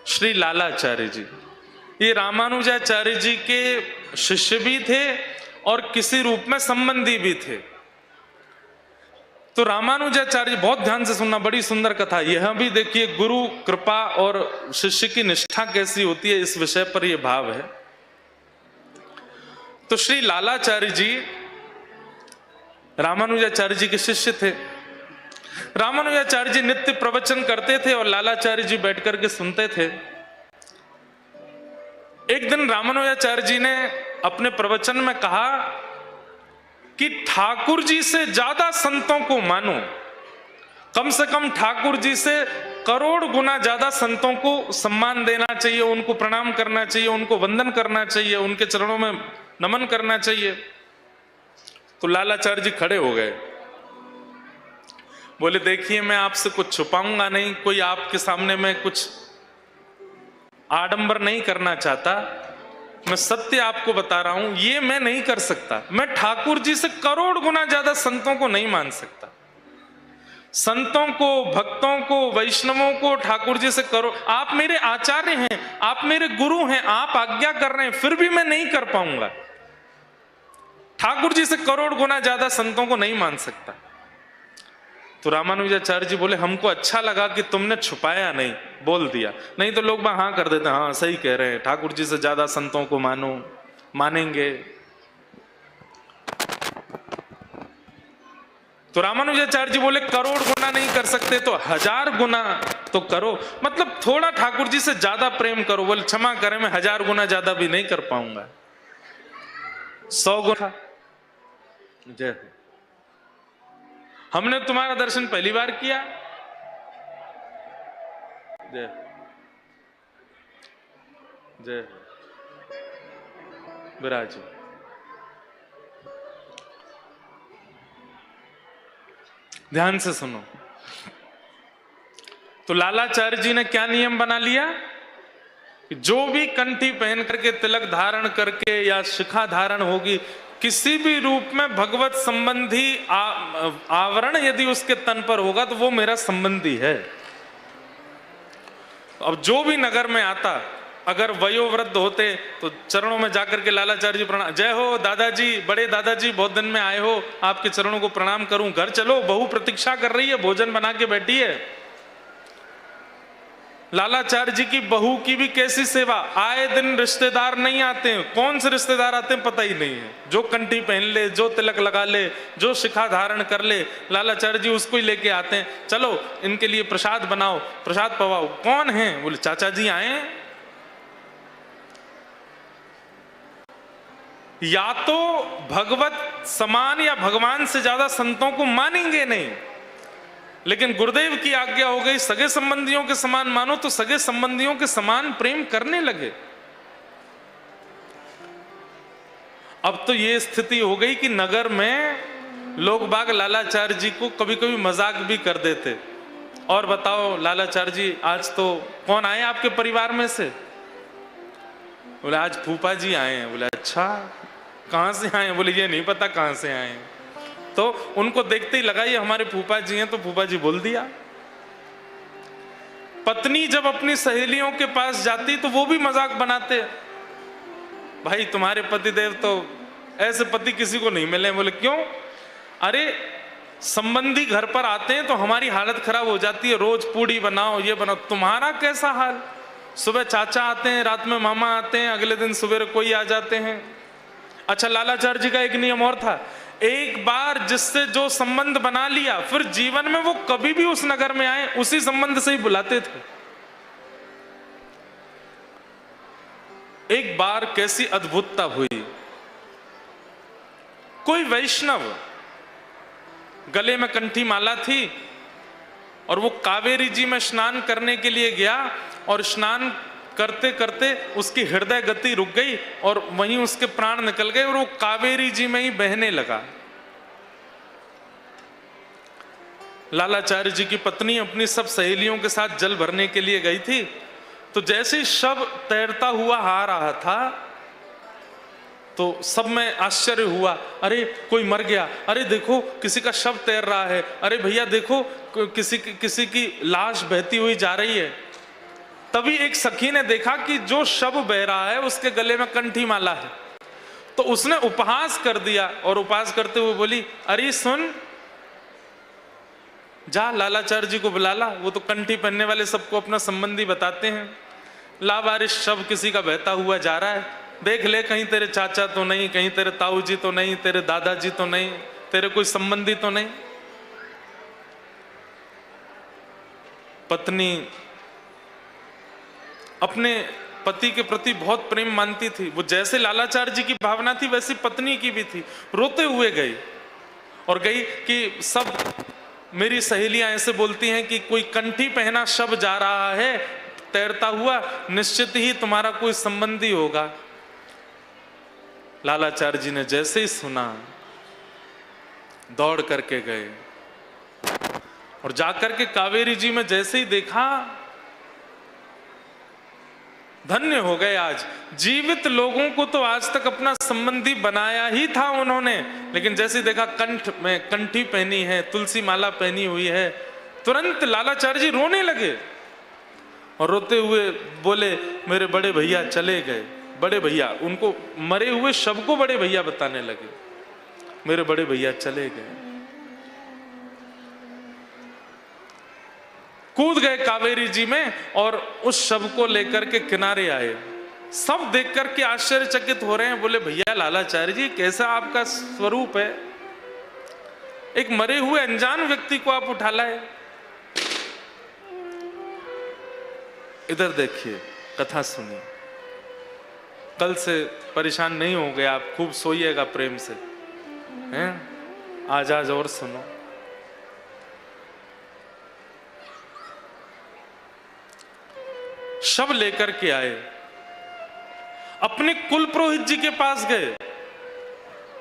श्री लालाचार्य जी, ये रामानुजाचार्य जी के शिष्य भी थे और किसी रूप में संबंधी भी थे। तो रामानुजाचार्य, बहुत ध्यान से सुनना, बड़ी सुंदर कथा। यह भी देखिए गुरु कृपा और शिष्य की निष्ठा कैसी होती है, इस विषय पर यह भाव है। तो श्री लालाचार्य जी रामानुजाचार्य जी के शिष्य थे। रामानुजाचार्य जी नित्य प्रवचन करते थे और लालाचार्य जी बैठ करके सुनते थे। एक दिन रामानुजाचार्य जी ने अपने प्रवचन में कहा कि ठाकुर जी से ज्यादा संतों को मानो, कम से कम ठाकुर जी से करोड़ गुना ज्यादा संतों को सम्मान देना चाहिए, उनको प्रणाम करना चाहिए, उनको वंदन करना चाहिए, उनके चरणों में नमन करना चाहिए। तो लालाचार्य जी खड़े हो गए, बोले देखिए मैं आपसे कुछ छुपाऊंगा नहीं, कोई आपके सामने मैं कुछ आडंबर नहीं करना चाहता, मैं सत्य आपको बता रहा हूं, ये मैं नहीं कर सकता। मैं ठाकुर जी से करोड़ गुना ज्यादा संतों को नहीं मान सकता। संतों को, भक्तों को, वैष्णवों को ठाकुर जी से करो, आप मेरे आचार्य हैं, आप मेरे गुरु हैं, आप आज्ञा कर रहे हैं, फिर भी मैं नहीं कर पाऊंगा। ठाकुर जी से करोड़ गुना ज्यादा संतों को नहीं मान सकता। तो रामानुजाचार्य जी बोले हमको अच्छा लगा कि तुमने छुपाया नहीं, बोल दिया, नहीं तो लोग हाँ कर देते, हाँ सही कह रहे हैं, ठाकुर जी से ज्यादा संतों को मानो, मानेंगे। तो रामानुजाचार्य जी बोले करोड़ गुना नहीं कर सकते तो 1000 गुना तो करो, मतलब थोड़ा ठाकुर जी से ज्यादा प्रेम करो। बोले क्षमा करें, मैं 1000 गुना ज्यादा भी नहीं कर पाऊंगा, 100 गुना। जय हो। हमने तुम्हारा दर्शन पहली बार किया। जय जय विराज। ध्यान से सुनो। तो लालाचार्य जी ने क्या नियम बना लिया, जो भी कंठी पहन करके, तिलक धारण करके या शिखा धारण होगी, किसी भी रूप में भगवत संबंधी आवरण यदि उसके तन पर होगा तो वो मेरा संबंधी है। अब जो भी नगर में आता, अगर वयोवृद्ध होते तो चरणों में जाकर के लालाचार्य जी प्रणाम, जय हो दादाजी, बड़े दादाजी, बहुत दिन में आए हो, आपके चरणों को प्रणाम करूं, घर चलो, बहू प्रतीक्षा कर रही है, भोजन बना के बैठी है। लालाचार्य जी की बहू की भी कैसी सेवा, आए दिन रिश्तेदार नहीं आते हैं, कौन से रिश्तेदार आते हैं पता ही नहीं है, जो कंठी पहन ले, जो तिलक लगा ले, जो शिखा धारण कर ले, लालाचार्य जी उसको ही लेके आते हैं, चलो इनके लिए प्रसाद बनाओ, प्रसाद पवाओ। कौन है? बोले चाचा जी आए हैं। या तो भगवत समान या भगवान से ज्यादा संतों को मानेंगे नहीं, लेकिन गुरुदेव की आज्ञा हो गई सगे संबंधियों के समान मानो, तो सगे संबंधियों के समान प्रेम करने लगे। अब तो ये स्थिति हो गई कि नगर में लोग बाग लालाचार्य जी को कभी कभी मजाक भी कर देते, और बताओ लालाचार्य जी आज तो कौन आए आपके परिवार में से? बोले आज फूफा जी आए हैं। बोले अच्छा, कहां से आए? बोले ये नहीं पता कहां से आए हैं। तो उनको देखते ही लगा ये हमारे फूफा जी हैं, तो फूफा जी बोल दिया। पत्नी जब अपनी सहेलियों के पास जाती तो वो भी मजाक बनाते, भाई तुम्हारे पतिदेव तो ऐसे पति किसी को नहीं मिले। बोले क्यों? अरे संबंधी घर पर आते हैं तो हमारी हालत खराब हो जाती है, रोज पूड़ी बनाओ, ये बनाओ, तुम्हारा कैसा हाल? सुबह चाचा आते हैं, रात में मामा आते हैं, अगले दिन सुबह कोई आ जाते हैं। अच्छा, लालाचार्य जी का एक नियम और था, एक बार जिससे जो संबंध बना लिया, फिर जीवन में वो कभी भी उस नगर में आए उसी संबंध से ही बुलाते थे। एक बार कैसी अद्भुतता हुई, कोई वैष्णव गले में कंठी माला थी और वो कावेरी जी में स्नान करने के लिए गया, और स्नान करते करते उसकी हृदय गति रुक गई और वहीं उसके प्राण निकल गए और वो कावेरी जी में ही बहने लगा। लालाचार्य जी की पत्नी अपनी सब सहेलियों के साथ जल भरने के लिए गई थी, तो जैसे ही शव तैरता हुआ आ रहा था तो सब में आश्चर्य हुआ, अरे कोई मर गया, अरे देखो किसी का शव तैर रहा है, अरे भैया देखो किसी की लाश बहती हुई जा रही है। तभी एक सखी ने देखा कि जो शव बह रहा है उसके गले में कंठी माला है, तो उसने उपहास कर दिया और उपहास करते हुए बोली, अरे सुन, जा लालाचार्य जी को बुला ला, वो तो कंठी पहनने वाले सबको अपना संबंधी बताते हैं। लावारिस शव किसी का बहता हुआ जा रहा है, देख ले कहीं तेरे चाचा तो नहीं, कहीं तेरे ताऊ जी तो नहीं, तेरे दादाजी तो नहीं, तेरे कोई संबंधी तो नहीं। पत्नी अपने पति के प्रति बहुत प्रेम मानती थी, वो जैसे लालाचार्य जी की भावना थी वैसी पत्नी की भी थी। रोते हुए गई और गई कि सब मेरी सहेलियां ऐसे बोलती हैं कि कोई कंठी पहना शव जा रहा है तैरता हुआ, निश्चित ही तुम्हारा कोई संबंधी होगा। लालाचार्य जी ने जैसे ही सुना दौड़ करके गए और जाकर के कावेरी जी में जैसे ही देखा, धन्य हो गए। आज जीवित लोगों को तो आज तक अपना संबंधी बनाया ही था उन्होंने, लेकिन जैसे देखा कंठ में कंठी पहनी है, तुलसी माला पहनी हुई है, तुरंत लालाचार्य जी रोने लगे और रोते हुए बोले, मेरे बड़े भैया चले गए। बड़े भैया, उनको मरे हुए शव को बड़े भैया बताने लगे, मेरे बड़े भैया चले गए। कूद गए कावेरी जी में और उस शव को लेकर के किनारे आए। सब देख करके आश्चर्यचकित हो रहे हैं, बोले भैया लालाचार्य जी कैसा आपका स्वरूप है, एक मरे हुए अनजान व्यक्ति को आप उठा लाए। इधर देखिए, कथा सुनिए, कल से परेशान नहीं हो गए आप, खूब सोइएगा प्रेम से, हैं? आज और सुनो। शव लेकर के आए, अपने कुल पुरोहित जी के पास गए।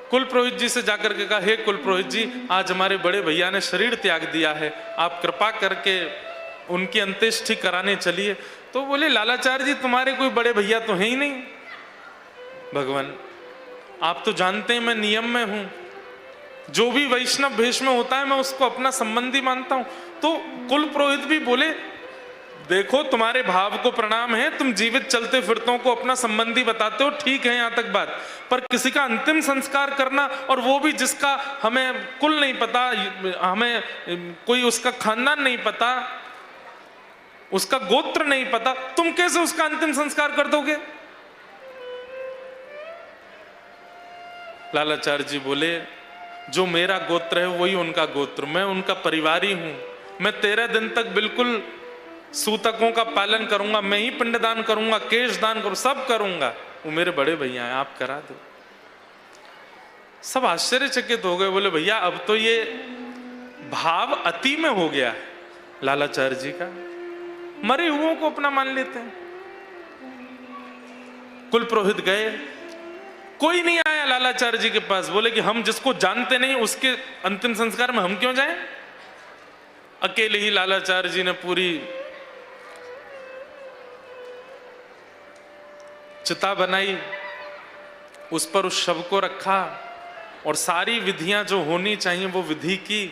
कुल पुरोहित जी से जाकर के कहा, हे कुल पुरोहित जी, आज हमारे बड़े भैया ने शरीर त्याग दिया है, आप कृपा करके उनकी अंत्येष्टि कराने चलिए। तो बोले, लालाचार्य जी तुम्हारे कोई बड़े भैया तो हैं ही नहीं। भगवान आप तो जानते हैं मैं नियम में हूं, जो भी वैष्णव भेष में होता है मैं उसको अपना संबंधी मानता हूं। तो कुल पुरोहित भी बोले, देखो तुम्हारे भाव को प्रणाम है, तुम जीवित चलते फिरतों को अपना संबंधी बताते हो, ठीक है यहां तक बात, पर किसी का अंतिम संस्कार करना, और वो भी जिसका हमें कुल नहीं पता, हमें कोई उसका खानदान नहीं पता, उसका गोत्र नहीं पता, तुम कैसे उसका अंतिम संस्कार कर दोगे? लालाचार्य जी बोले, जो मेरा गोत्र है वही उनका गोत्र, मैं उनका परिवारी हूं, मैं 13 दिन तक बिल्कुल सूतकों का पालन करूंगा, मैं ही पिंडदान करूंगा, केश दान करूंगा, सब करूंगा, वो मेरे बड़े भैया हैं, आप करा दो। सब आश्चर्यचकित हो गए, बोले भैया अब तो ये भाव अति में हो गया है लालाचार्य जी का, मरे हुओं को अपना मान लेते हैं। कुल पुरोहित गए, कोई नहीं आया लालाचार्य जी के पास। बोले कि हम जिसको जानते नहीं उसके अंतिम संस्कार में हम क्यों जाएं? अकेले ही लालाचार्य जी ने पूरी चिता बनाई, उस पर उस शव को रखा और सारी विधियां जो होनी चाहिए वो विधि की।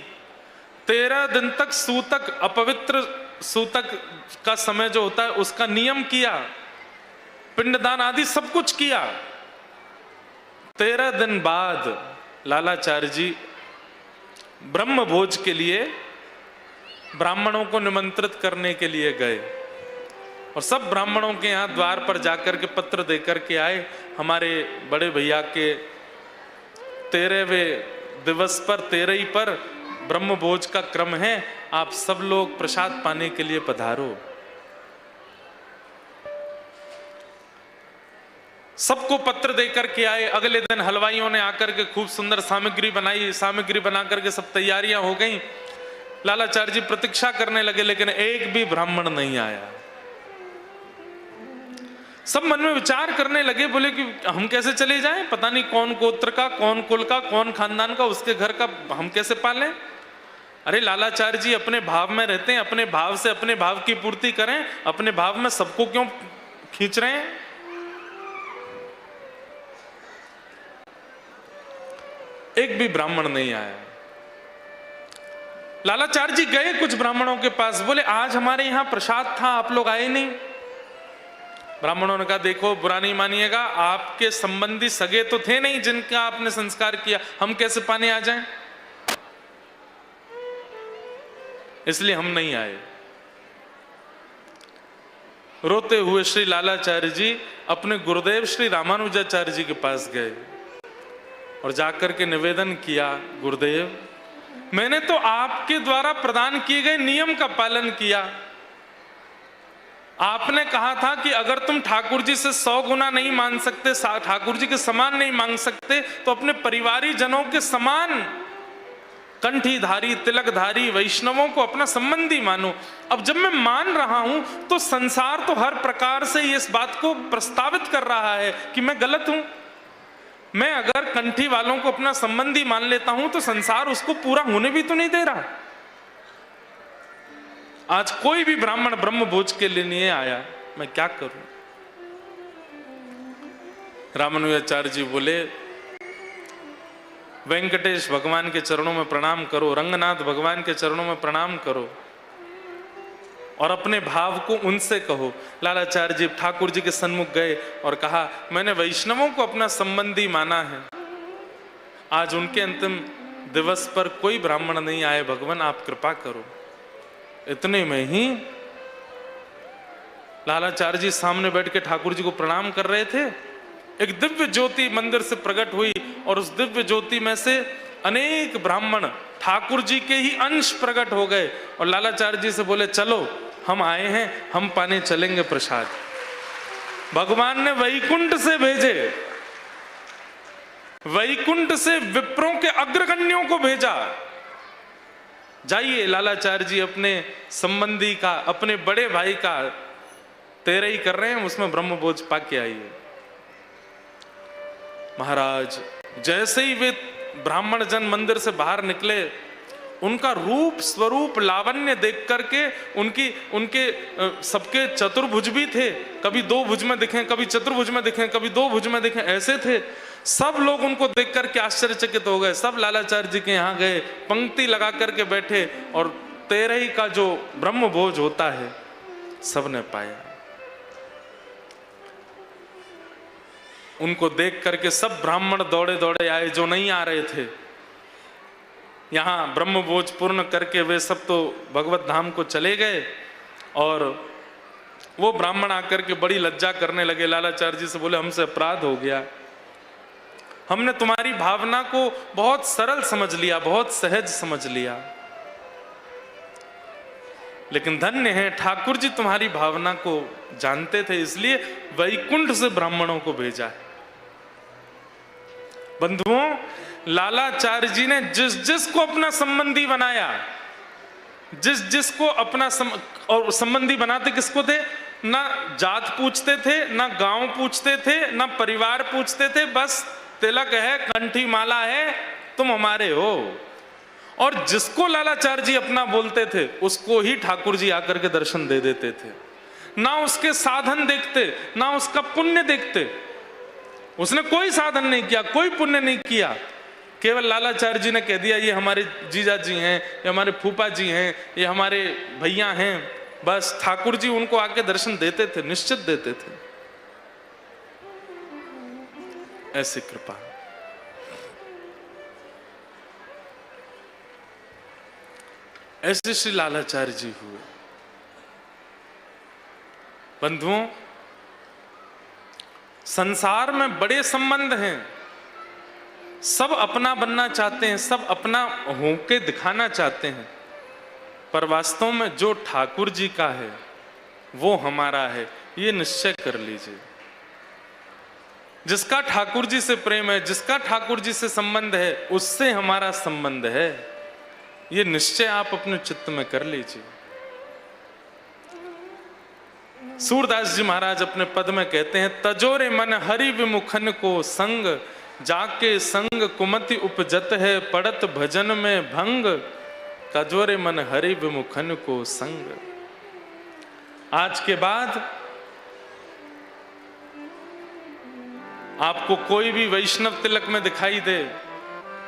13 दिन तक सूतक, अपवित्र सूतक का समय जो होता है उसका नियम किया, पिंडदान आदि सब कुछ किया। 13 दिन बाद लालाचार्य जी ब्रह्म भोज के लिए ब्राह्मणों को निमंत्रित करने के लिए गए और सब ब्राह्मणों के यहाँ द्वार पर जाकर के पत्र देकर के आए, हमारे बड़े भैया के 13वें दिवस पर 13 पर ब्रह्म भोज का क्रम है, आप सब लोग प्रसाद पाने के लिए पधारो। सबको पत्र देकर के आए। अगले दिन हलवाइयों ने आकर के खूब सुंदर सामग्री बनाई, सामग्री बना करके सब तैयारियां हो गई। लालाचार्य जी प्रतीक्षा करने लगे, लेकिन एक भी ब्राह्मण नहीं आया। सब मन में विचार करने लगे, बोले कि हम कैसे चले जाएं, पता नहीं कौन गोत्र का, कौन कुल का, कौन खानदान का, उसके घर का हम कैसे पालें। अरे लालाचार्य जी अपने भाव में रहते हैं, अपने भाव से अपने भाव की पूर्ति करें, अपने भाव में सबको क्यों खींच रहे हैं। एक भी ब्राह्मण नहीं आया। लालाचार्य जी गए कुछ ब्राह्मणों के पास, बोले आज हमारे यहां प्रसाद था, आप लोग आए नहीं। ब्राह्मणों ने कहा देखो बुरा नहीं मानिएगा, आपके संबंधी सगे तो थे नहीं जिनका आपने संस्कार किया, हम कैसे पाने आ जाएं, इसलिए हम नहीं आए। रोते हुए श्री लालाचार्य जी अपने गुरुदेव श्री रामानुजाचार्य जी के पास गए और जाकर के निवेदन किया, गुरुदेव मैंने तो आपके द्वारा प्रदान किए गए नियम का पालन किया। आपने कहा था कि अगर तुम ठाकुर जी से 100 गुना नहीं मान सकते, ठाकुर जी के समान नहीं मांग सकते, तो अपने परिवारी जनों के समान कंठीधारी तिलकधारी वैष्णवों को अपना संबंधी मानो। अब जब मैं मान रहा हूं तो संसार तो हर प्रकार से इस बात को प्रस्तावित कर रहा है कि मैं गलत हूं। मैं अगर कंठी वालों को अपना संबंधी मान लेता हूं तो संसार उसको पूरा होने भी तो नहीं दे रहा। आज कोई भी ब्राह्मण ब्रह्म भोज के लिए नहीं आया, मैं क्या करूं। रामानुजाचार्य जी बोले वेंकटेश भगवान के चरणों में प्रणाम करो, रंगनाथ भगवान के चरणों में प्रणाम करो और अपने भाव को उनसे कहो। लालाचार्य जी ठाकुर जी के सन्मुख गए और कहा मैंने वैष्णवों को अपना संबंधी माना है, आज उनके अंतिम दिवस पर कोई ब्राह्मण नहीं आए, भगवान आप कृपा करो। इतने में ही लालाचार्य जी सामने बैठ के ठाकुर जी को प्रणाम कर रहे थे, एक दिव्य ज्योति मंदिर से प्रकट हुई और उस दिव्य ज्योति में से अनेक ब्राह्मण ठाकुर जी के ही अंश प्रकट हो गए और लालाचार्य जी से बोले चलो हम आए हैं, हम पाने चलेंगे प्रसाद। भगवान ने वैकुंठ से भेजे, वैकुंठ से विप्रों के अग्रगण्यों को भेजा, जाइए लालाचार्य जी अपने संबंधी का, अपने बड़े भाई का तेरे ही कर रहे हैं, उसमें ब्रह्मभोज पाके आइए। महाराज जैसे ही वे ब्राह्मण जन मंदिर से बाहर निकले, उनका रूप स्वरूप लावण्य देख करके उनके सबके चतुर्भुज भी थे, कभी 2 भुज में दिखे, कभी चतुर्भुज में दिखे, कभी 2 भुज में दिखे, ऐसे थे। सब लोग उनको देख करके आश्चर्यचकित हो गए। सब लालाचार्य जी के यहाँ गए, पंक्ति लगा करके बैठे और 13 का जो ब्रह्म भोज होता है सबने पाया। उनको देख करके सब ब्राह्मण दौड़े दौड़े आए जो नहीं आ रहे थे। यहाँ ब्रह्म भोज पूर्ण करके वे सब तो भगवत धाम को चले गए और वो ब्राह्मण आकर के बड़ी लज्जा करने लगे। लालाचार्य जी से बोले हमसे अपराध हो गया, हमने तुम्हारी भावना को बहुत सरल समझ लिया, बहुत सहज समझ लिया, लेकिन धन्य है ठाकुर जी तुम्हारी भावना को जानते थे, इसलिए वैकुंठ से ब्राह्मणों को भेजा है। बंधुओं, लालाचार्य जी ने जिस जिस को अपना संबंधी बनाया, जिस जिस को अपना और संबंधी बनाते किसको थे? ना जात पूछते थे, ना गांव पूछते थे, ना परिवार पूछते थे, बस तिलक है, कंठी माला है, तुम हमारे हो। और जिसको लालाचार्य जी अपना बोलते थे उसको ही ठाकुर जी आकर के दर्शन दे देते थे। ना उसके साधन देखते, ना उसका पुण्य देखते। उसने कोई साधन नहीं किया, कोई पुण्य नहीं किया, केवल लालाचार्य जी ने कह दिया ये हमारे जीजा जी हैं, ये हमारे फूफा जी हैं, ये हमारे भैया हैं, बस ठाकुर जी उनको आके दर्शन देते थे, निश्चित देते थे। ऐसी कृपा। ऐसे श्री लालाचार्य जी हुए। बंधुओं, संसार में बड़े संबंध हैं, सब अपना बनना चाहते हैं, सब अपना होके दिखाना चाहते हैं, पर वास्तव में जो ठाकुर जी का है वो हमारा है, ये निश्चय कर लीजिए। जिसका ठाकुर जी से प्रेम है, जिसका ठाकुर जी से संबंध है, उससे हमारा संबंध है, ये निश्चय आप अपने चित्त में कर लीजिए। सूरदास जी महाराज अपने पद में कहते हैं, तजोरे मन हरि विमुखन को संग, जाके संग कुमति उपजत है, पड़त भजन में भंग, तजोरे मन हरि विमुखन को संग। आज के बाद आपको कोई भी वैष्णव तिलक में दिखाई दे,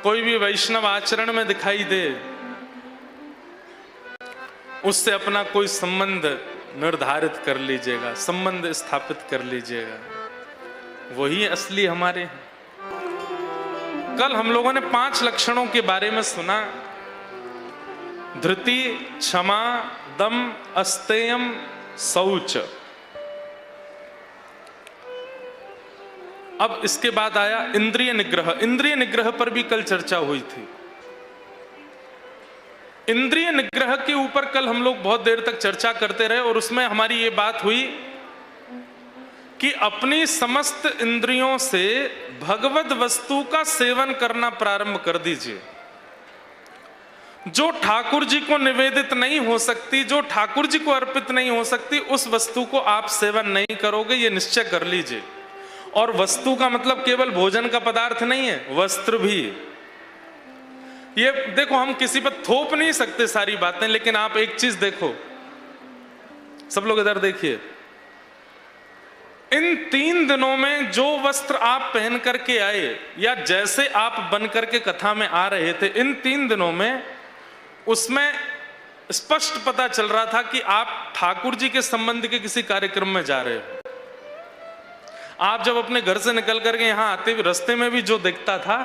कोई भी वैष्णव आचरण में दिखाई दे, उससे अपना कोई संबंध निर्धारित कर लीजिएगा, संबंध स्थापित कर लीजिएगा, वही असली हमारे हैं। कल हम लोगों ने 5 लक्षणों के बारे में सुना, धृति, क्षमा, दम, अस्तेयम, शौच। अब इसके बाद आया इंद्रिय निग्रह। इंद्रिय निग्रह पर भी कल चर्चा हुई थी। इंद्रिय निग्रह के ऊपर कल हम लोग बहुत देर तक चर्चा करते रहे और उसमें हमारी ये बात हुई कि अपनी समस्त इंद्रियों से भगवत वस्तु का सेवन करना प्रारंभ कर दीजिए। जो ठाकुर जी को निवेदित नहीं हो सकती, जो ठाकुर जी को अर्पित नहीं हो सकती, उस वस्तु को आप सेवन नहीं करोगे, ये निश्चय कर लीजिए। और वस्तु का मतलब केवल भोजन का पदार्थ नहीं है, वस्त्र भी। ये देखो, हम किसी पर थोप नहीं सकते सारी बातें, लेकिन आप एक चीज देखो, सब लोग इधर देखिए, इन 3 दिनों में जो वस्त्र आप पहन करके आए या जैसे आप बन करके कथा में आ रहे थे, इन 3 दिनों में उसमें स्पष्ट पता चल रहा था कि आप ठाकुर जी के संबंध के किसी कार्यक्रम में जा रहे हो। आप जब अपने घर से निकल करके यहां आते हुए रास्ते में भी जो दिखता था,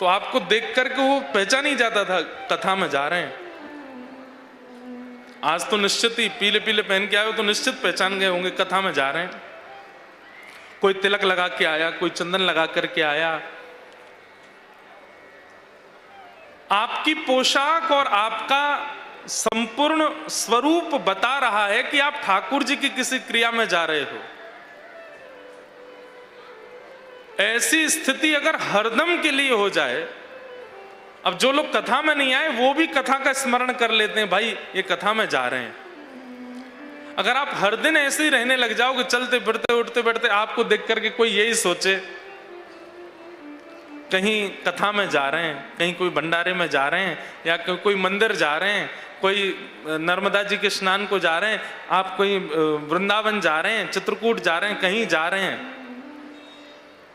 तो आपको देख करके वो पहचान ही जाता था कथा में जा रहे हैं। आज तो निश्चित ही पीले पीले पहन के आए हो तो निश्चित पहचान गए होंगे कथा में जा रहे हैं। कोई तिलक लगा के आया, कोई चंदन लगा करके आया। आपकी पोशाक और आपका संपूर्ण स्वरूप बता रहा है कि आप ठाकुर जी की किसी क्रिया में जा रहे हो। ऐसी स्थिति अगर हरदम के लिए हो जाए, अब जो लोग कथा में नहीं आए वो भी कथा का स्मरण कर लेते हैं, भाई ये कथा में जा रहे हैं। अगर आप हर दिन ऐसे ही रहने लग जाओगे, चलते फिरते उठते बैठते, आपको देख करके कोई यही सोचे कहीं कथा में जा रहे हैं, कहीं कोई भंडारे में जा रहे हैं, या कोई मंदिर जा रहे हैं, कोई नर्मदा जी के स्नान को जा रहे हैं, आप कोई वृंदावन जा रहे हैं, चित्रकूट जा रहे हैं, कहीं जा रहे हैं,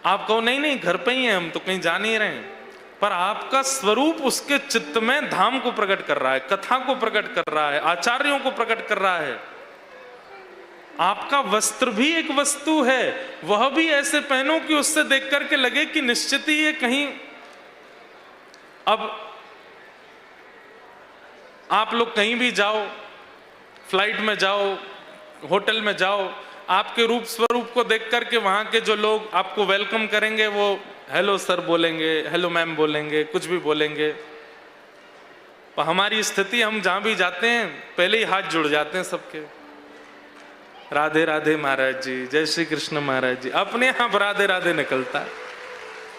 आप कहो नहीं नहीं घर पे ही हैं हम, तो कहीं जा नहीं रहे हैं, पर आपका स्वरूप उसके चित्त में धाम को प्रकट कर रहा है, कथा को प्रकट कर रहा है, आचार्यों को प्रकट कर रहा है। आपका वस्त्र भी एक वस्तु है, वह भी ऐसे पहनो कि उससे देख करके लगे कि निश्चित ही ये कहीं। अब आप लोग कहीं भी जाओ, फ्लाइट में जाओ, होटल में जाओ, आपके रूप स्वरूप को देख करके वहां के जो लोग आपको वेलकम करेंगे वो हेलो सर बोलेंगे, हेलो मैम बोलेंगे, कुछ भी बोलेंगे। पर हमारी स्थिति, हम जहां भी जाते हैं पहले ही हाथ जुड़ जाते हैं सबके, राधे राधे महाराज जी, जय श्री कृष्ण महाराज जी, अपने यहां राधे राधे निकलता है।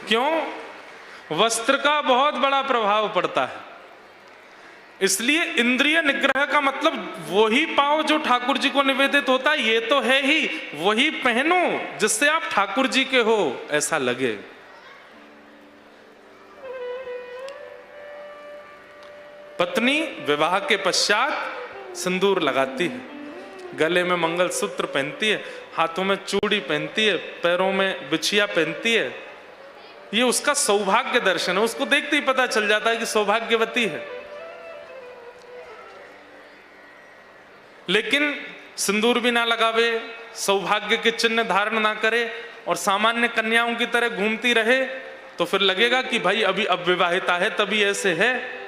क्यों? वस्त्र का बहुत बड़ा प्रभाव पड़ता है। इसलिए इंद्रिय निग्रह का मतलब वही पाओ जो ठाकुर जी को निवेदित होता है, ये तो है ही, वही पहनो जिससे आप ठाकुर जी के हो ऐसा लगे। पत्नी विवाह के पश्चात सिंदूर लगाती है, गले में मंगलसूत्र पहनती है, हाथों में चूड़ी पहनती है, पैरों में बिछिया पहनती है। ये उसका सौभाग्य दर्शन है, उसको देखते ही पता चल जाता है कि सौभाग्यवती है। लेकिन सिंदूर भी ना लगावे, सौभाग्य के चिन्ह धारण ना करे और सामान्य कन्याओं की तरह घूमती रहे, तो फिर लगेगा कि भाई अभी अविवाहिता है तभी ऐसे है।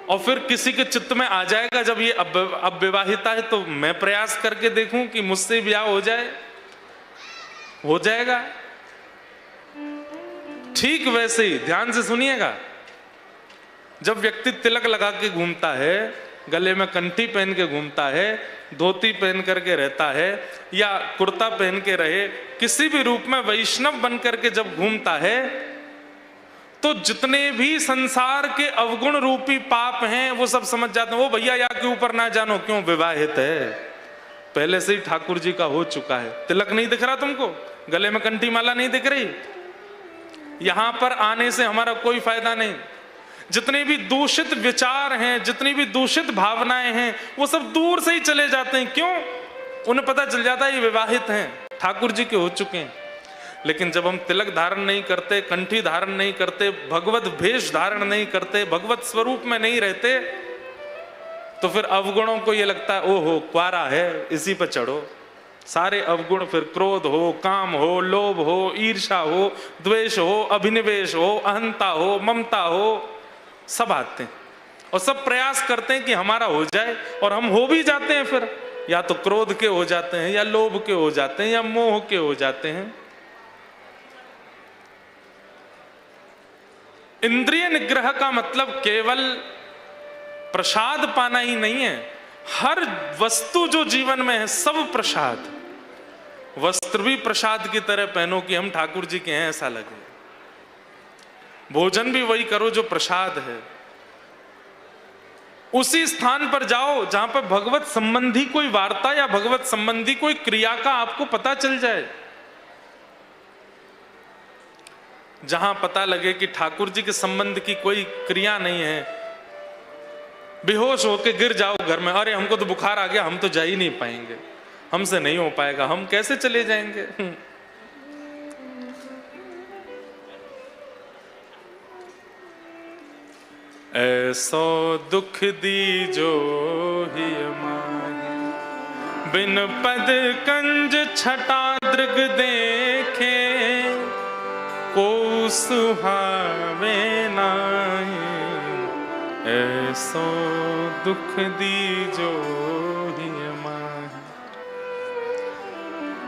और फिर किसी के चित्त में आ जाएगा जब ये अविवाहिता है तो मैं प्रयास करके देखूं कि मुझसे ब्याह हो जाए, हो जाएगा। ठीक वैसे ही ध्यान से सुनिएगा, जब व्यक्ति तिलक लगा के घूमता है, गले में कंठी पहन के घूमता है, धोती पहन करके रहता है या कुर्ता पहन के रहे, किसी भी रूप में वैष्णव बन करके जब घूमता है, तो जितने भी संसार के अवगुण रूपी पाप हैं वो सब समझ जाते हैं। वो भैया या के ऊपर ना जानो, क्यों? विवाहित है, पहले से ही ठाकुर जी का हो चुका है। तिलक नहीं दिख रहा तुमको, गले में कंठी माला नहीं दिख रही, यहां पर आने से हमारा कोई फायदा नहीं। जितने भी दूषित विचार हैं, जितनी भी दूषित भावनाएं हैं, वो सब दूर से ही चले जाते हैं। क्यों? उन्हें पता चल जाता है ये विवाहित हैं, ठाकुर जी के हो चुके हैं। लेकिन जब हम तिलक धारण नहीं करते, कंठी धारण नहीं करते, भगवत भेष धारण नहीं करते, भगवत स्वरूप में नहीं रहते, तो फिर अवगुणों को ये लगता है ओहो क्वारा है, इसी पर चढ़ो। सारे अवगुण फिर क्रोध हो, काम हो, लोभ हो, ईर्ष्या हो, द्वेष हो, अभिनिवेश हो, अहंता हो, ममता हो, सब आते हैं और सब प्रयास करते हैं कि हमारा हो जाए, और हम हो भी जाते हैं। फिर या तो क्रोध के हो जाते हैं, या लोभ के हो जाते हैं, या मोह के हो जाते हैं। इंद्रिय निग्रह का मतलब केवल प्रसाद पाना ही नहीं है, हर वस्तु जो जीवन में है सब प्रसाद। वस्त्र भी प्रसाद की तरह पहनो कि हम ठाकुर जी के हैं ऐसा लगे। भोजन भी वही करो जो प्रसाद है। उसी स्थान पर जाओ जहां पर भगवत संबंधी कोई वार्ता या भगवत संबंधी कोई क्रिया का आपको पता चल जाए, जहां पता लगे कि ठाकुर जी के संबंध की कोई क्रिया नहीं है। बेहोश होके गिर जाओ घर में, अरे हमको तो बुखार आ गया, हम तो जा ही नहीं पाएंगे, हमसे नहीं हो पाएगा, हम कैसे चले जाएंगे। ऐसो दुख दीजो ही माही, बिन पद कंज छटा दृग देखे, को सुहावे नाही। ऐसो दुख दीजो ही माही।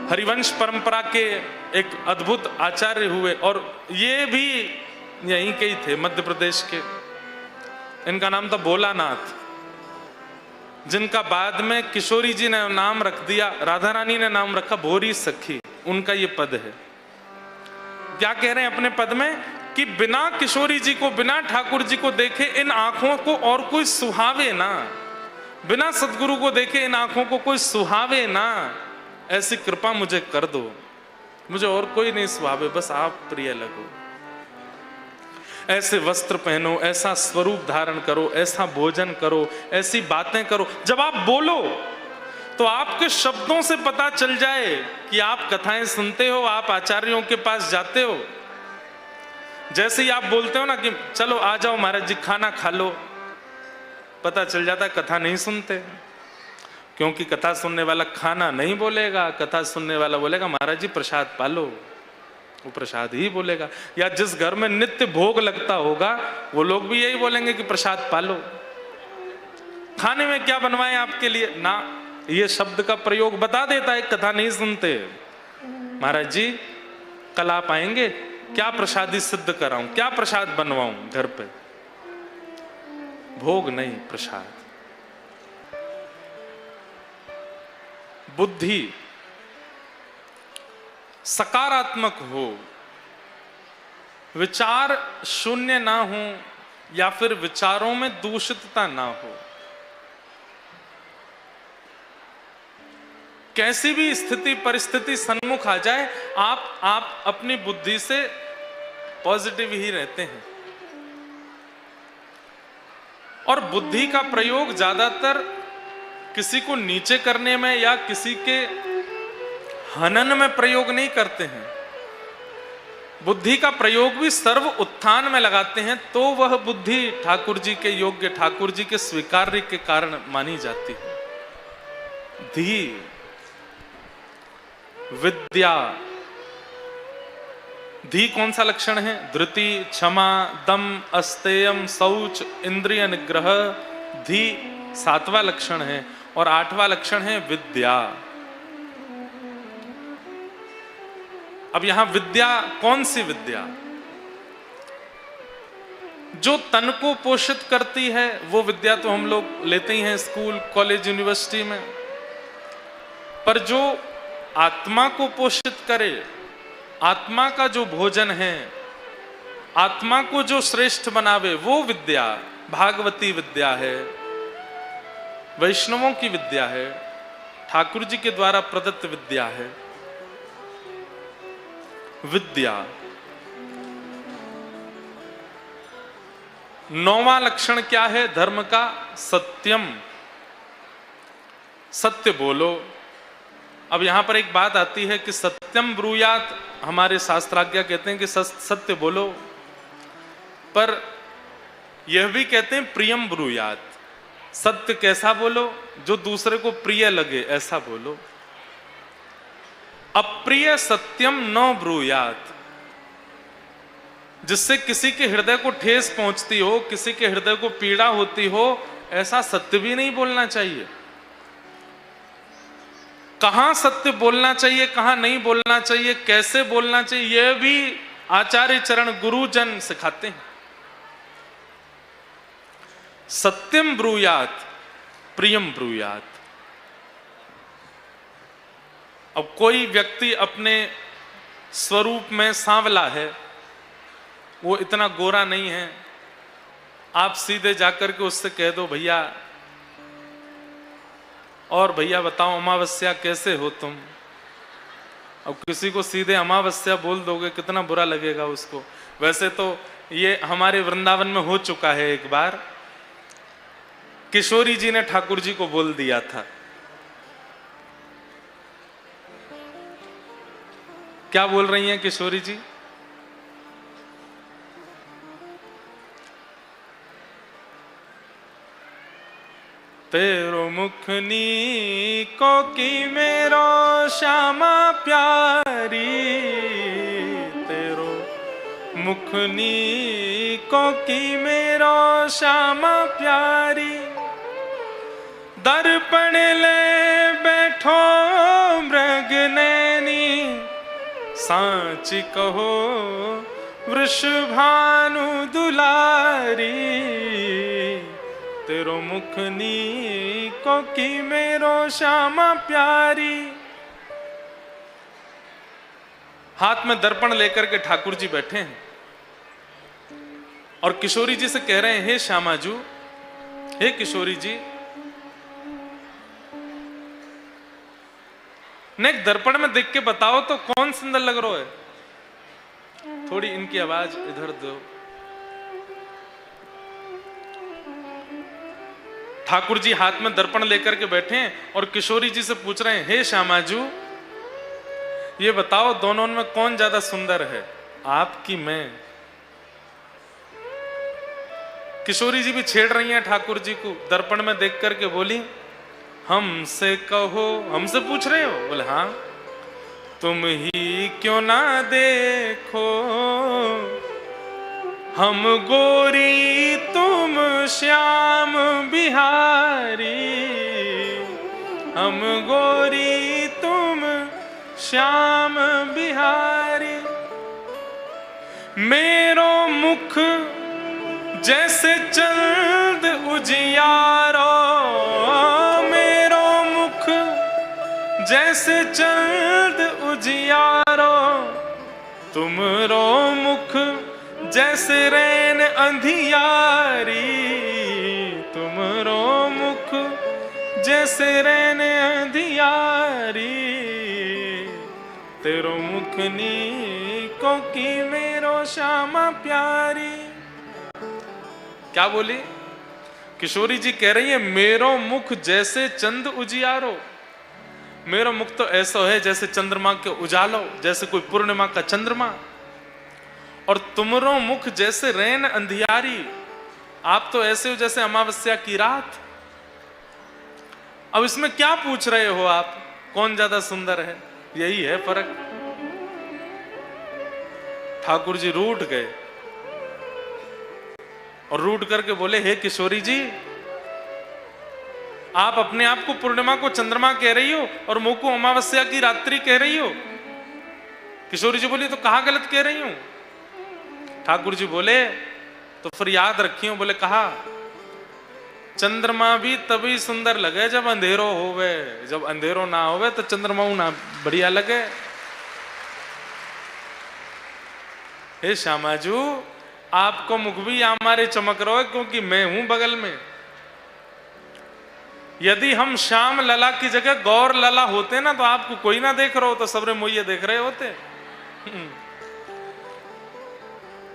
हरिवंश परंपरा के एक अद्भुत आचार्य हुए, और ये भी यहीं के ही थे, मध्य प्रदेश के। इनका नाम था भोलानाथ, जिनका बाद में किशोरी जी ने नाम रख दिया, राधा रानी ने नाम रखा भोरी सखी। उनका ये पद है। क्या कह रहे हैं अपने पद में कि बिना किशोरी जी को, बिना ठाकुर जी को देखे इन आंखों को और कोई सुहावे ना, बिना सदगुरु को देखे इन आंखों को कोई सुहावे ना। ऐसी कृपा मुझे कर दो, मुझे और कोई नहीं सुहावे, बस आप प्रिय लगो। ऐसे वस्त्र पहनो, ऐसा स्वरूप धारण करो, ऐसा भोजन करो, ऐसी बातें करो। जब आप बोलो तो आपके शब्दों से पता चल जाए कि आप कथाएं सुनते हो, आप आचार्यों के पास जाते हो। जैसे ही आप बोलते हो ना कि चलो आ जाओ महाराज जी खाना खा लो, पता चल जाता है कथा नहीं सुनते। क्योंकि कथा सुनने वाला खाना नहीं बोलेगा, कथा सुनने वाला बोलेगा महाराज जी प्रसाद पालो, वो प्रसाद ही बोलेगा। या जिस घर में नित्य भोग लगता होगा वो लोग भी यही बोलेंगे कि प्रसाद पालो। खाने में क्या बनवाएं आपके लिए ना, ये शब्द का प्रयोग बता देता है कथा नहीं सुनते। महाराज जी कल आप आएंगे, क्या प्रसादी सिद्ध कराऊं, क्या प्रसाद बनवाऊं घर पे। भोग नहीं, प्रसाद। बुद्धि सकारात्मक हो, विचार शून्य ना हो, या फिर विचारों में दूषितता ना हो। कैसी भी स्थिति परिस्थिति सन्मुख आ जाए, आप अपनी बुद्धि से पॉजिटिव ही रहते हैं। और बुद्धि का प्रयोग ज्यादातर किसी को नीचे करने में या किसी के हनन में प्रयोग नहीं करते हैं। बुद्धि का प्रयोग भी सर्व उत्थान में लगाते हैं, तो वह बुद्धि ठाकुर जी के योग्य, ठाकुर जी के स्वीकार्य के कारण मानी जाती है। धी, विद्या। धी कौन सा लक्षण है? धृति, क्षमा, दम, अस्तेयम, शौच, इंद्रिय निग्रह। धी 7वां लक्षण है, और 8वां लक्षण है विद्या। अब यहां विद्या कौन सी विद्या? जो तन को पोषित करती है वो विद्या तो हम लोग लेते ही हैं स्कूल, कॉलेज, यूनिवर्सिटी में। पर जो आत्मा को पोषित करे, आत्मा का जो भोजन है, आत्मा को जो श्रेष्ठ बनावे, वो विद्या भागवती विद्या है, वैष्णवों की विद्या है, ठाकुर जी के द्वारा प्रदत्त विद्या है। विद्या। 9वां लक्षण क्या है धर्म का? सत्यम, सत्य बोलो। अब यहां पर एक बात आती है कि सत्यम ब्रूयात, हमारे शास्त्राज्ञा कहते हैं कि सत्य बोलो, पर यह भी कहते हैं प्रियम ब्रूयात, सत्य कैसा बोलो? जो दूसरे को प्रिय लगे ऐसा बोलो। अप्रिय सत्यम न ब्रूयात, जिससे किसी के हृदय को ठेस पहुंचती हो, किसी के हृदय को पीड़ा होती हो, ऐसा सत्य भी नहीं बोलना चाहिए। कहां सत्य बोलना चाहिए, कहां नहीं बोलना चाहिए, कैसे बोलना चाहिए, यह भी आचार्य चरण गुरुजन सिखाते हैं। सत्यम ब्रूयात प्रियम ब्रूयात। अब कोई व्यक्ति अपने स्वरूप में सांवला है, वो इतना गोरा नहीं है, आप सीधे जाकर के उससे कह दो भैया, और भैया बताओ अमावस्या कैसे हो तुम। अब किसी को सीधे अमावस्या बोल दोगे, कितना बुरा लगेगा उसको। वैसे तो ये हमारे वृंदावन में हो चुका है एक बार, किशोरी जी ने ठाकुर जी को बोल दिया था। क्या बोल रही हैं किशोरी जी? तेरो मुखनी को की मेरो श्यामा प्यारी, तेरो मुखनी को की मेरो श्यामा प्यारी। दर्पण ले बैठो मृग नैनी, सांच कहो वृषभानु दुलारी। तेरो मुखनी को की मेरो श्यामा प्यारी। हाथ में दर्पण लेकर के ठाकुर जी बैठे हैं और किशोरी जी से कह रहे हैं, हे श्यामाजू, हे किशोरी जी, ने एक दर्पण में देख के बताओ तो कौन सुंदर लग रहा है। थोड़ी इनकी आवाज इधर दो। ठाकुर जी हाथ में दर्पण लेकर के बैठे हैं और किशोरी जी से पूछ रहे हैं, हे श्यामाजू, ये बताओ दोनों में कौन ज्यादा सुंदर है, आप की मैं? किशोरी जी भी छेड़ रही हैं ठाकुर जी को, दर्पण में देख करके बोली, हमसे कहो। हमसे पूछ रहे हो? बोले हाँ। तुम ही क्यों ना देखो, हम गोरी तुम श्याम बिहारी, हम गोरी तुम श्याम बिहारी। मेरो मुख जैसे चंद उजियारो, मेरो मुख जैसे चंद उजियारो। तुमरो मुख जैसे रैन अंधियारी, तुमरो मुख जैसे रैन अंधियारी। तेरो मुखनी को की मेरो श्यामा प्यारी। क्या बोली? किशोरी जी कह रही है, मेरो मुख जैसे चंद उजियारो। मेरो मुख तो ऐसा है जैसे चंद्रमा के उजालो, जैसे कोई पूर्णिमा का चंद्रमा। और तुमरो मुख जैसे रैन अंधियारी, आप तो ऐसे हो जैसे अमावस्या की रात। अब इसमें क्या पूछ रहे हो आप, कौन ज्यादा सुंदर है? यही है फर्क। ठाकुर जी रूठ गए और रूठ करके बोले, हे किशोरी जी, आप अपने आप को पूर्णिमा को चंद्रमा कह रही हो और मुंह को अमावस्या की रात्रि कह रही हो। किशोरी जी बोली, तो कहां गलत कह रही हूं? ठाकुर जी बोले, तो फिर याद रखियो। बोले कहा, चंद्रमा भी तभी सुंदर लगे जब अंधेरो होवे, जब अंधेरो ना होवे तो चंद्रमा ना बढ़िया लगे। हे श्यामाजू, आपको मुख भी हमारे चमक रहा है क्योंकि मैं हूं बगल में। यदि हम श्याम लला की जगह गौर लला होते ना, तो आपको कोई ना देख रहा हो, तो सबरे मोये देख रहे होते।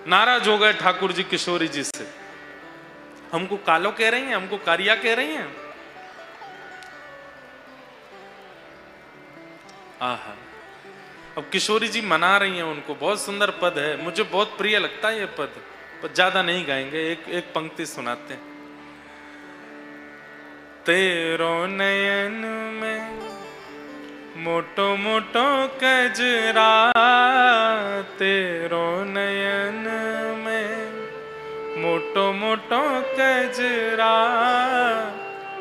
नाराज हो गए ठाकुर जी किशोरी जी से। हमको कालो कह रही हैं, हमको कारिया कह रही हैं। आहा, अब किशोरी जी मना रही हैं उनको। बहुत सुंदर पद है, मुझे बहुत प्रिय लगता है ये पद, पर ज्यादा नहीं गाएंगे, एक पंक्ति सुनाते हैं। तेरो नयन में मोटो मोटो कजरा, तेरो नयन में मोटो मोटो कजरा।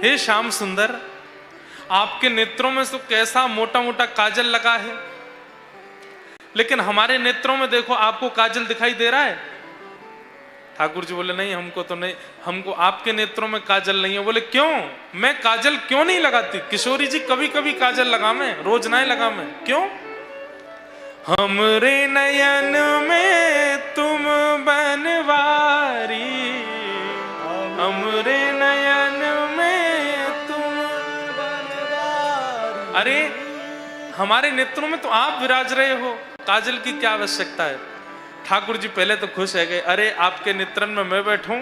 हे श्याम सुंदर, आपके नेत्रों में तो कैसा मोटा मोटा काजल लगा है, लेकिन हमारे नेत्रों में देखो, आपको काजल दिखाई दे रहा है? ठाकुर जी बोले नहीं, हमको तो नहीं, हमको आपके नेत्रों में काजल नहीं है। बोले क्यों? मैं काजल क्यों नहीं लगाती? किशोरी जी कभी कभी काजल लगावे, रोज नहीं लगावे, क्यों? हमरे नयन में तुम बनवारी, हमरे नयन में तुम बनवारी। अरे हमारे नेत्रों में तो आप विराज रहे हो, काजल की क्या आवश्यकता है? ठाकुर जी पहले तो खुश है गए, अरे आपके नेत्रन में मैं बैठूं।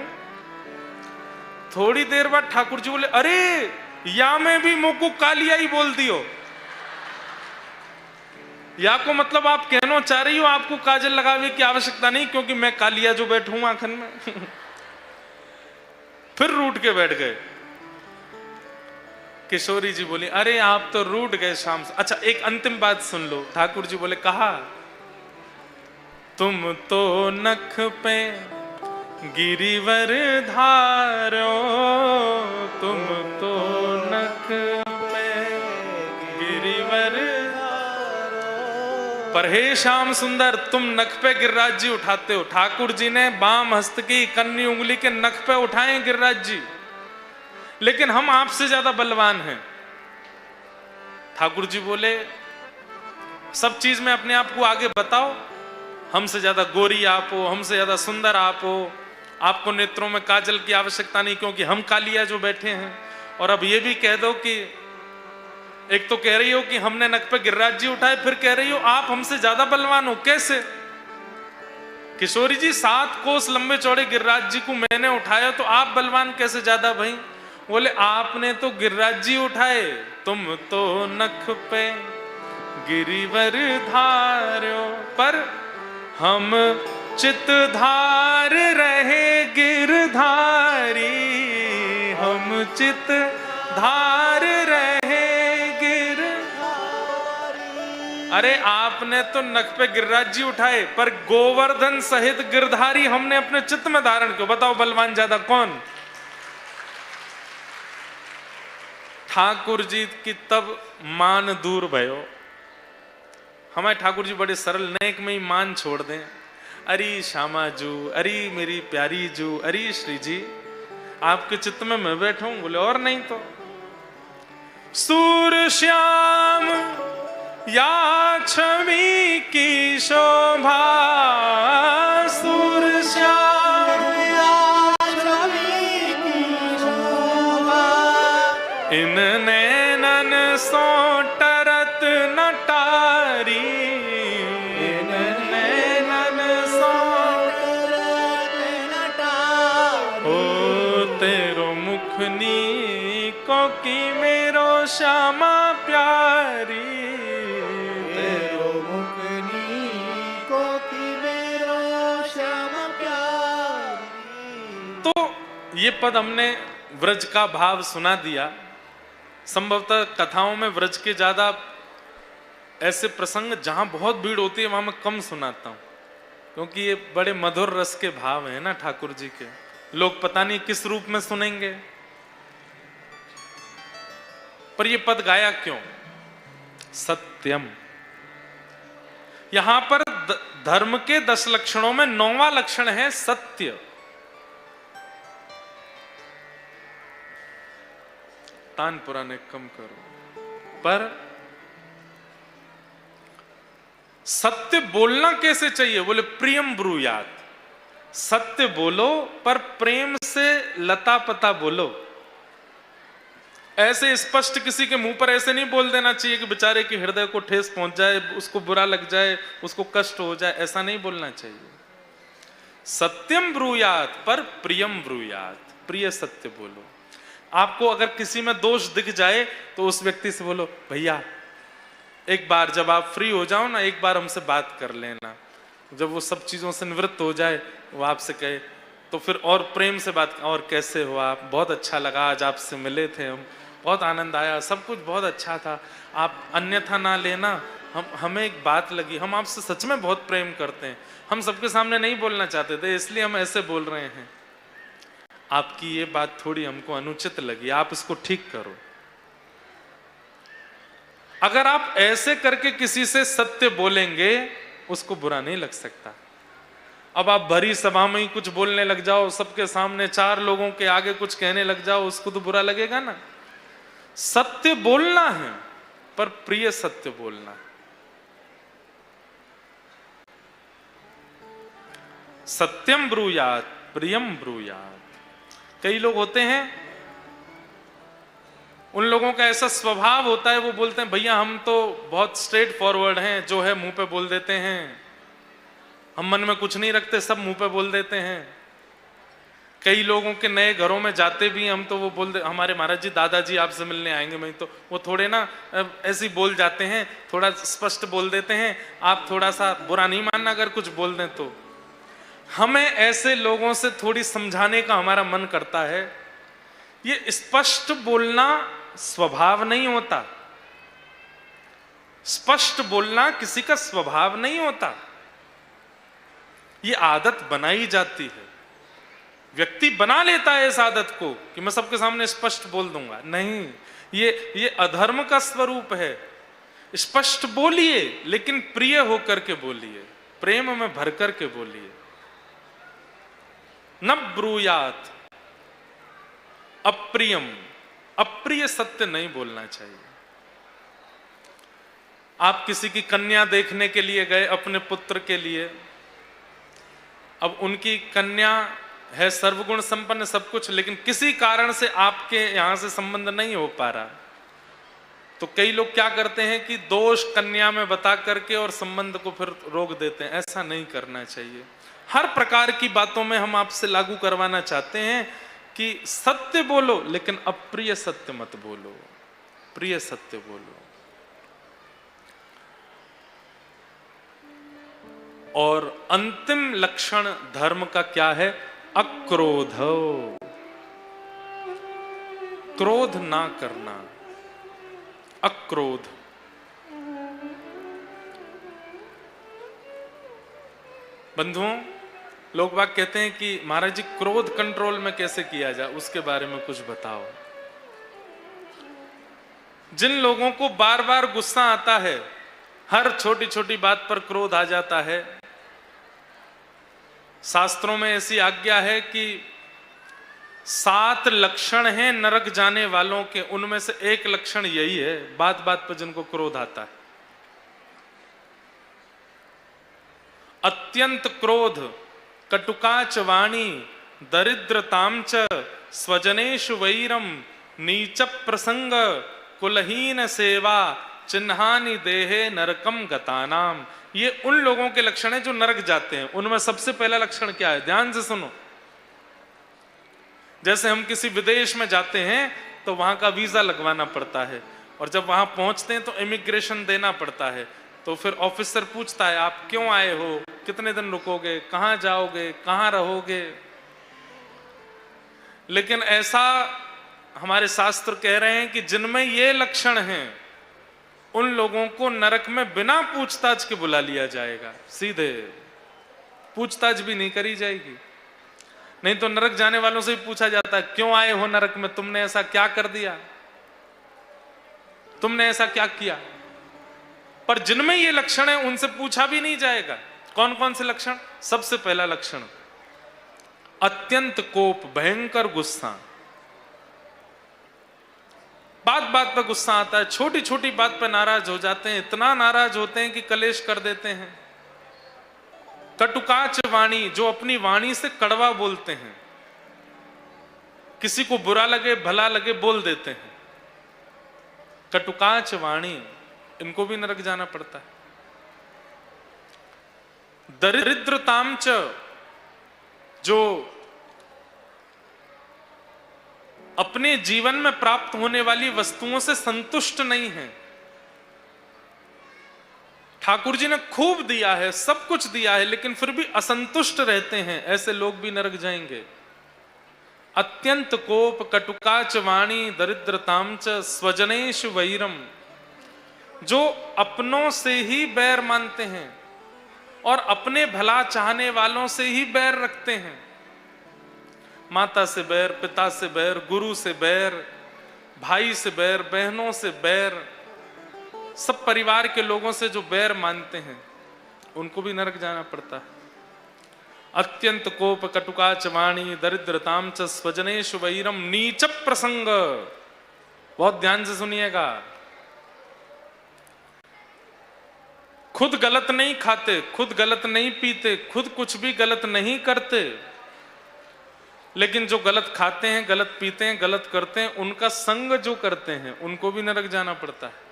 थोड़ी देर बाद ठाकुर जी बोले, अरे या मैं भी मुंह को कालिया ही बोल दियो। या को मतलब आप कहना चाह रही हो आपको काजल लगावे की आवश्यकता नहीं, क्योंकि मैं कालिया जो बैठूं आंखन में। फिर रूठ के बैठ गए। किशोरी जी बोली, अरे आप तो रूठ गए शाम से। अच्छा एक अंतिम बात सुन लो। ठाकुर जी बोले, कहा तुम तो नख पे गिरिवर धारो, तुम तो नख पे गिरिवर धारो। पर हे श्याम सुंदर, तुम नख पे गिरिराज जी उठाते हो। ठाकुर जी ने बाम हस्त की कन्नी उंगली के नख पे उठाए गिरिराज जी, लेकिन हम आपसे ज्यादा बलवान हैं। ठाकुर जी बोले, सब चीज में अपने आप को आगे बताओ, हमसे ज्यादा गोरी आप हो, हमसे ज्यादा सुंदर आप हो, आपको नेत्रों में काजल की आवश्यकता नहीं, क्योंकि हम कालिया जो बैठे हैं। और अब ये भी कह दो कि एक तो कह रही हो कि हमने नख पे गिरिराज जी उठाए, फिर कह रही हो आप हमसे ज्यादा बलवान हो, कैसे? किशोरी जी 7 कोस लंबे चौड़े गिरिराज जी को मैंने उठाया, तो आप बलवान कैसे ज्यादा भाई? बोले आपने तो गिरिराज जी उठाए, तुम तो नख पे गिरिवर धारो, पर हम चित धार रहे गिरधारी, हम चित धार रहे गिरधारी। अरे आपने तो नख पे गिरिराज जी उठाए, पर गोवर्धन सहित गिरधारी हमने अपने चित्त में धारण किया। बताओ बलवान ज्यादा कौन? ठाकुर जी की तब मान दूर भयो। हमारे ठाकुर जी बड़े सरल, नेक में ही मान छोड़ दें। अरे श्यामा जू, अरे मेरी प्यारी जू, अरे श्री जी आपके चित्त में मैं बैठूं? बोले और नहीं तो। सूर श्याम या छवि की शोभा, सूर श्याम या छवि की शोभा, इन नैनन सो टरत नटारी, इन नैनन सो टरत नटारी। ओ तेरो मुखनी को की मेरो श्यामा प्यारी, तेरो मुखनी को की मेरो श्यामा प्यारी। तो ये पद हमने व्रज का भाव सुना दिया। संभवतः कथाओं में व्रज के ज्यादा ऐसे प्रसंग जहां बहुत भीड़ होती है वहां मैं कम सुनाता हूं, क्योंकि ये बड़े मधुर रस के भाव हैं ना ठाकुर जी के। लोग पता नहीं किस रूप में सुनेंगे, पर ये पद गाया क्यों? सत्यम। यहां पर धर्म के 10 लक्षणों में 9वां लक्षण है सत्य। तान पुराने कम करो। पर सत्य बोलना कैसे चाहिए? बोले प्रियम ब्रूयात। सत्य बोलो पर प्रेम से लता पता बोलो। ऐसे स्पष्ट किसी के मुंह पर ऐसे नहीं बोल देना चाहिए कि बेचारे के हृदय को ठेस पहुंच जाए, उसको बुरा लग जाए, उसको कष्ट हो जाए, ऐसा नहीं बोलना चाहिए। सत्यम ब्रूयात पर प्रियम ब्रूयात, प्रिय सत्य बोलो। आपको अगर किसी में दोष दिख जाए तो उस व्यक्ति से बोलो, भैया एक बार जब आप फ्री हो जाओ ना, एक बार हमसे बात कर लेना। जब वो सब चीजों से निवृत्त हो जाए, वो आपसे कहे तो फिर और प्रेम से बात, और कैसे हो आप, बहुत अच्छा लगा आज आपसे मिले थे हम, बहुत आनंद आया, सब कुछ बहुत अच्छा था, आप अन्यथा ना लेना, हमें एक बात लगी, हम आपसे सच में बहुत प्रेम करते हैं, हम सबके सामने नहीं बोलना चाहते थे इसलिए हम ऐसे बोल रहे हैं, आपकी ये बात थोड़ी हमको अनुचित लगी, आप इसको ठीक करो। अगर आप ऐसे करके किसी से सत्य बोलेंगे उसको बुरा नहीं लग सकता। अब आप भरी सभा में ही कुछ बोलने लग जाओ, सबके सामने 4 लोगों के आगे कुछ कहने लग जाओ, उसको तो बुरा लगेगा ना। सत्य बोलना है पर प्रिय सत्य बोलना। सत्यम ब्रूयात प्रियम ब्रूयात। कई लोग होते हैं, उन लोगों का ऐसा स्वभाव होता है, वो बोलते हैं भैया हम तो बहुत स्ट्रेट फॉरवर्ड हैं, जो है मुंह पे बोल देते हैं, हम मन में कुछ नहीं रखते, सब मुंह पे बोल देते हैं। कई लोगों के नए घरों में जाते भी हम तो वो बोल दे, हमारे महाराज जी दादाजी आपसे मिलने आएंगे, मैं तो वो थोड़े ना ऐसे ही बोल जाते हैं, थोड़ा स्पष्ट बोल देते हैं, आप थोड़ा सा बुरा नहीं मानना अगर कुछ बोल दें तो। हमें ऐसे लोगों से थोड़ी समझाने का हमारा मन करता है। ये स्पष्ट बोलना स्वभाव नहीं होता, स्पष्ट बोलना किसी का स्वभाव नहीं होता, ये आदत बनाई जाती है। व्यक्ति बना लेता है इस आदत को कि मैं सबके सामने स्पष्ट बोल दूंगा, नहीं, ये अधर्म का स्वरूप है। स्पष्ट बोलिए लेकिन प्रिय होकर के बोलिए, प्रेम में भर कर के बोलिए। न ब्रूयात अप्रियम, अप्रिय सत्य नहीं बोलना चाहिए। आप किसी की कन्या देखने के लिए गए अपने पुत्र के लिए, अब उनकी कन्या है सर्वगुण संपन्न सब कुछ, लेकिन किसी कारण से आपके यहां से संबंध नहीं हो पा रहा, तो कई लोग क्या करते हैं कि दोष कन्या में बता करके और संबंध को फिर रोक देते हैं। ऐसा नहीं करना चाहिए। हर प्रकार की बातों में हम आपसे लागू करवाना चाहते हैं कि सत्य बोलो लेकिन अप्रिय सत्य मत बोलो, प्रिय सत्य बोलो। और अंतिम लक्षण धर्म का क्या है? अक्रोध, क्रोध ना करना, अक्रोध। बंधुओं, लोग बाग कहते हैं कि महाराज जी क्रोध कंट्रोल में कैसे किया जाए, उसके बारे में कुछ बताओ। जिन लोगों को बार बार गुस्सा आता है, हर छोटी छोटी बात पर क्रोध आ जाता है, शास्त्रों में ऐसी आज्ञा है कि 7 लक्षण हैं नरक जाने वालों के, उनमें से एक लक्षण यही है, बात बात पर जिनको क्रोध आता है। अत्यंत क्रोध, कटुकाच वाणी, दरिद्रताम च, स्वजनेषु वैरम, नीच प्रसंग, कुलहीन सेवा, चिन्हानि देहे नरकम गतानाम। ये उन लोगों के लक्षण हैं जो नरक जाते हैं। उनमें सबसे पहला लक्षण क्या है? ध्यान से सुनो। जैसे हम किसी विदेश में जाते हैं तो वहां का वीजा लगवाना पड़ता है, और जब वहां पहुंचते हैं तो इमिग्रेशन देना पड़ता है। तो फिर ऑफिसर पूछता है आप क्यों आए हो, कितने दिन रुकोगे, कहां जाओगे, कहां रहोगे। लेकिन ऐसा हमारे शास्त्र कह रहे हैं कि जिनमें ये लक्षण हैं उन लोगों को नरक में बिना पूछताछ के बुला लिया जाएगा, सीधे पूछताछ भी नहीं करी जाएगी। नहीं तो नरक जाने वालों से भी पूछा जाता है क्यों आए हो नरक में, तुमने ऐसा क्या कर दिया, तुमने ऐसा क्या किया। पर जिनमें ये लक्षण है उनसे पूछा भी नहीं जाएगा। कौन कौन से लक्षण? सबसे पहला लक्षण अत्यंत कोप, भयंकर गुस्सा। बात बात पर गुस्सा आता है, छोटी छोटी बात पर नाराज हो जाते हैं, इतना नाराज होते हैं कि कलेश कर देते हैं। कटुकाच वाणी, जो अपनी वाणी से कड़वा बोलते हैं, किसी को बुरा लगे भला लगे बोल देते हैं। कटुकाच वाणी, इनको भी नरक जाना पड़ता है। दरिद्रताम च, जो अपने जीवन में प्राप्त होने वाली वस्तुओं से संतुष्ट नहीं है, ठाकुर जी ने खूब दिया है, सब कुछ दिया है, लेकिन फिर भी असंतुष्ट रहते हैं, ऐसे लोग भी नरक जाएंगे। अत्यंत कोप कटुकाच वाणी दरिद्रताम च स्वजनेश वैरम, जो अपनों से ही बैर मानते हैं और अपने भला चाहने वालों से ही बैर रखते हैं। माता से बैर, पिता से बैर, गुरु से बैर, भाई से बैर, बहनों से बैर, सब परिवार के लोगों से जो बैर मानते हैं उनको भी नरक जाना पड़ता है। अत्यंत कोप कटुकाच वाणी दरिद्रताम च स्वजनेश वैरम नीच प्रसंग, बहुत ध्यान से सुनिएगा। खुद गलत नहीं खाते, खुद गलत नहीं पीते, खुद कुछ भी गलत नहीं करते, लेकिन जो गलत खाते हैं, गलत पीते हैं, गलत करते हैं, उनका संग जो करते हैं उनको भी नरक जाना पड़ता है।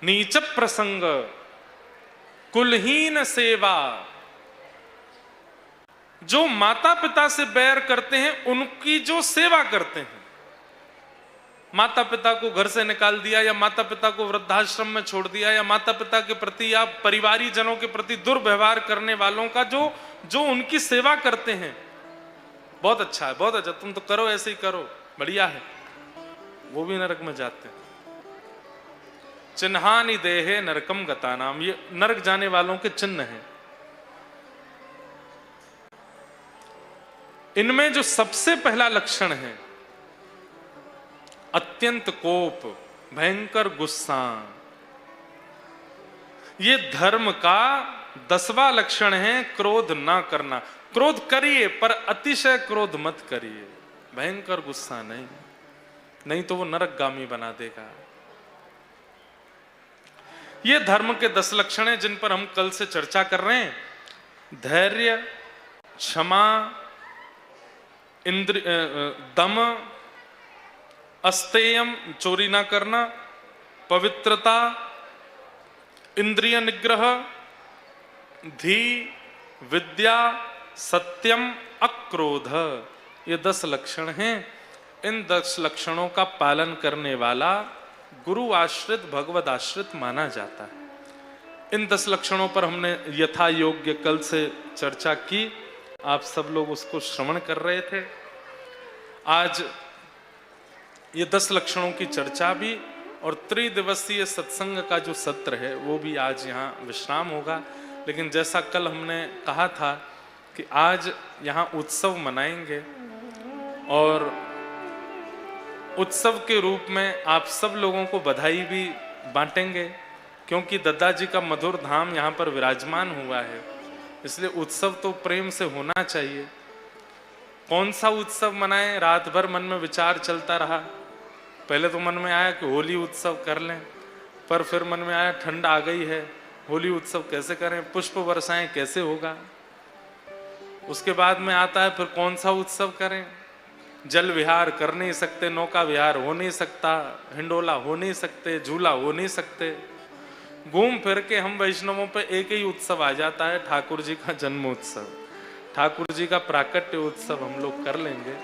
नीच प्रसंग कुलहीन सेवा, जो माता पिता से बैर करते हैं उनकी जो सेवा करते हैं, माता पिता को घर से निकाल दिया या माता पिता को वृद्धाश्रम में छोड़ दिया या माता पिता के प्रति या परिवारी जनों के प्रति दुर्व्यवहार करने वालों का जो उनकी सेवा करते हैं, बहुत अच्छा है, बहुत अच्छा, तुम तो करो, ऐसे ही करो, बढ़िया है, वो भी नरक में जाते हैं। चिन्हानि देहे नरकम गता नाम, ये नरक जाने वालों के चिन्ह हैं। इनमें जो सबसे पहला लक्षण है अत्यंत कोप, भयंकर गुस्सा, ये धर्म का 10वां लक्षण है। क्रोध ना करना, क्रोध करिए पर अतिशय क्रोध मत करिए, भयंकर गुस्सा नहीं, नहीं तो वो नरकगामी बना देगा। ये धर्म के 10 लक्षण हैं जिन पर हम कल से चर्चा कर रहे हैं। धैर्य, क्षमा, दम, अस्तेयम, चोरी ना करना, पवित्रता, इंद्रिय निग्रह, धी, विद्या, सत्यम, अक्रोध, ये 10 लक्षण हैं। इन 10 लक्षणों का पालन करने वाला गुरु आश्रित, भगवद आश्रित माना जाता है। इन 10 लक्षणों पर हमने यथा योग्य कल से चर्चा की, आप सब लोग उसको श्रवण कर रहे थे। आज ये 10 लक्षणों की चर्चा भी और त्रिदिवसीय सत्संग का जो सत्र है वो भी आज यहाँ विश्राम होगा। लेकिन जैसा कल हमने कहा था कि आज यहाँ उत्सव मनाएंगे और उत्सव के रूप में आप सब लोगों को बधाई भी बांटेंगे, क्योंकि दद्दा जी का मधुर धाम यहाँ पर विराजमान हुआ है, इसलिए उत्सव तो प्रेम से होना चाहिए। कौन सा उत्सव मनाएं, रात भर मन में विचार चलता रहा। पहले तो मन में आया कि होली उत्सव कर लें, पर फिर मन में आया ठंड आ गई है, होली उत्सव कैसे करें, पुष्प वर्षाएं कैसे होगा। उसके बाद में आता है फिर कौन सा उत्सव करें, जल विहार कर नहीं सकते, नौका विहार हो नहीं सकता, हिंडोला हो नहीं सकते, झूला हो नहीं सकते। घूम फिर के हम वैष्णवों पे एक ही उत्सव आ जाता है, ठाकुर जी का जन्म उत्सव, ठाकुर जी का प्राकट्य उत्सव हम लोग कर लेंगे।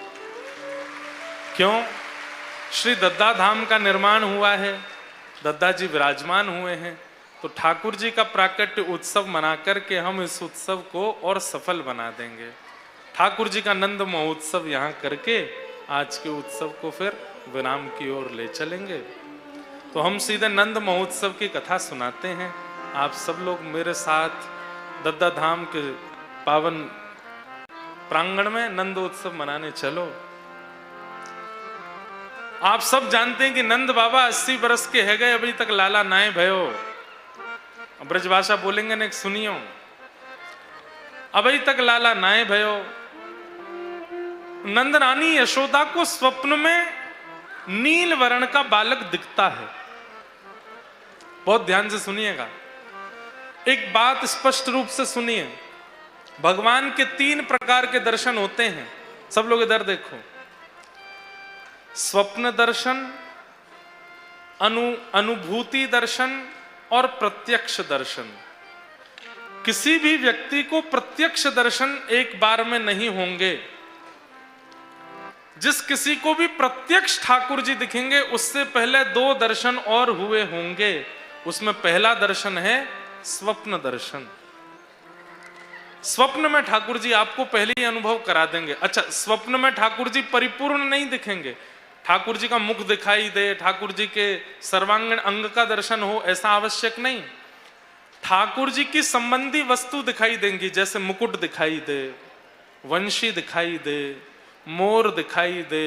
क्यों? श्री दद्दा धाम का निर्माण हुआ है, दद्दा जी विराजमान हुए हैं, तो ठाकुर जी का प्राकट्य उत्सव मना करके हम इस उत्सव को और सफल बना देंगे। ठाकुर जी का नंद महोत्सव यहाँ करके आज के उत्सव को फिर विराम की ओर ले चलेंगे। तो हम सीधे नंद महोत्सव की कथा सुनाते हैं। आप सब लोग मेरे साथ दद्दा धाम के पावन प्रांगण में नंदोत्सव मनाने चलो। आप सब जानते हैं कि नंद बाबा 80 बरस के है गए, अभी तक लाला नाए भयो। ब्रजभाषा बोलेंगे ना, सुनियो, अभी तक लाला नाए भयो। नंद रानी यशोदा को स्वप्न में नील वर्ण का बालक दिखता है। बहुत ध्यान से सुनिएगा, एक बात स्पष्ट रूप से सुनिए। भगवान के 3 प्रकार के दर्शन होते हैं, सब लोग इधर देखो। स्वप्न दर्शन, अनुभूति दर्शन और प्रत्यक्ष दर्शन। किसी भी व्यक्ति को प्रत्यक्ष दर्शन एक बार में नहीं होंगे। जिस किसी को भी प्रत्यक्ष ठाकुर जी दिखेंगे उससे पहले दो दर्शन और हुए होंगे। उसमें पहला दर्शन है स्वप्न दर्शन। स्वप्न में ठाकुर जी आपको पहले ही अनुभव करा देंगे। अच्छा, स्वप्न में ठाकुर जी परिपूर्ण नहीं दिखेंगे, ठाकुर जी का मुख दिखाई दे, ठाकुर जी के सर्वांगीण अंग का दर्शन हो, ऐसा आवश्यक नहीं। ठाकुर जी की संबंधी वस्तु दिखाई देंगी, जैसे मुकुट दिखाई दे, वंशी दिखाई दे, मोर दिखाई दे,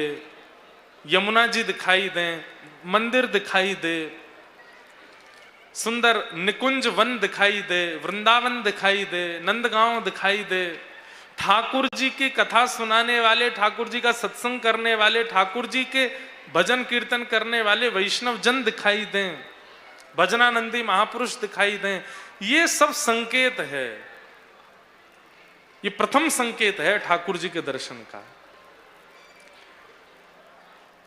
यमुना जी दिखाई दें, मंदिर दिखाई दे, सुंदर निकुंज वन दिखाई दे, वृंदावन दिखाई दे, नंदगांव दिखाई दे, ठाकुर जी की कथा सुनाने वाले, ठाकुर जी का सत्संग करने वाले, ठाकुर जी के भजन कीर्तन करने वाले वैष्णव जन दिखाई दें, भजनानंदी महापुरुष दिखाई दें। ये सब संकेत है, ये प्रथम संकेत है ठाकुर जी के दर्शन का।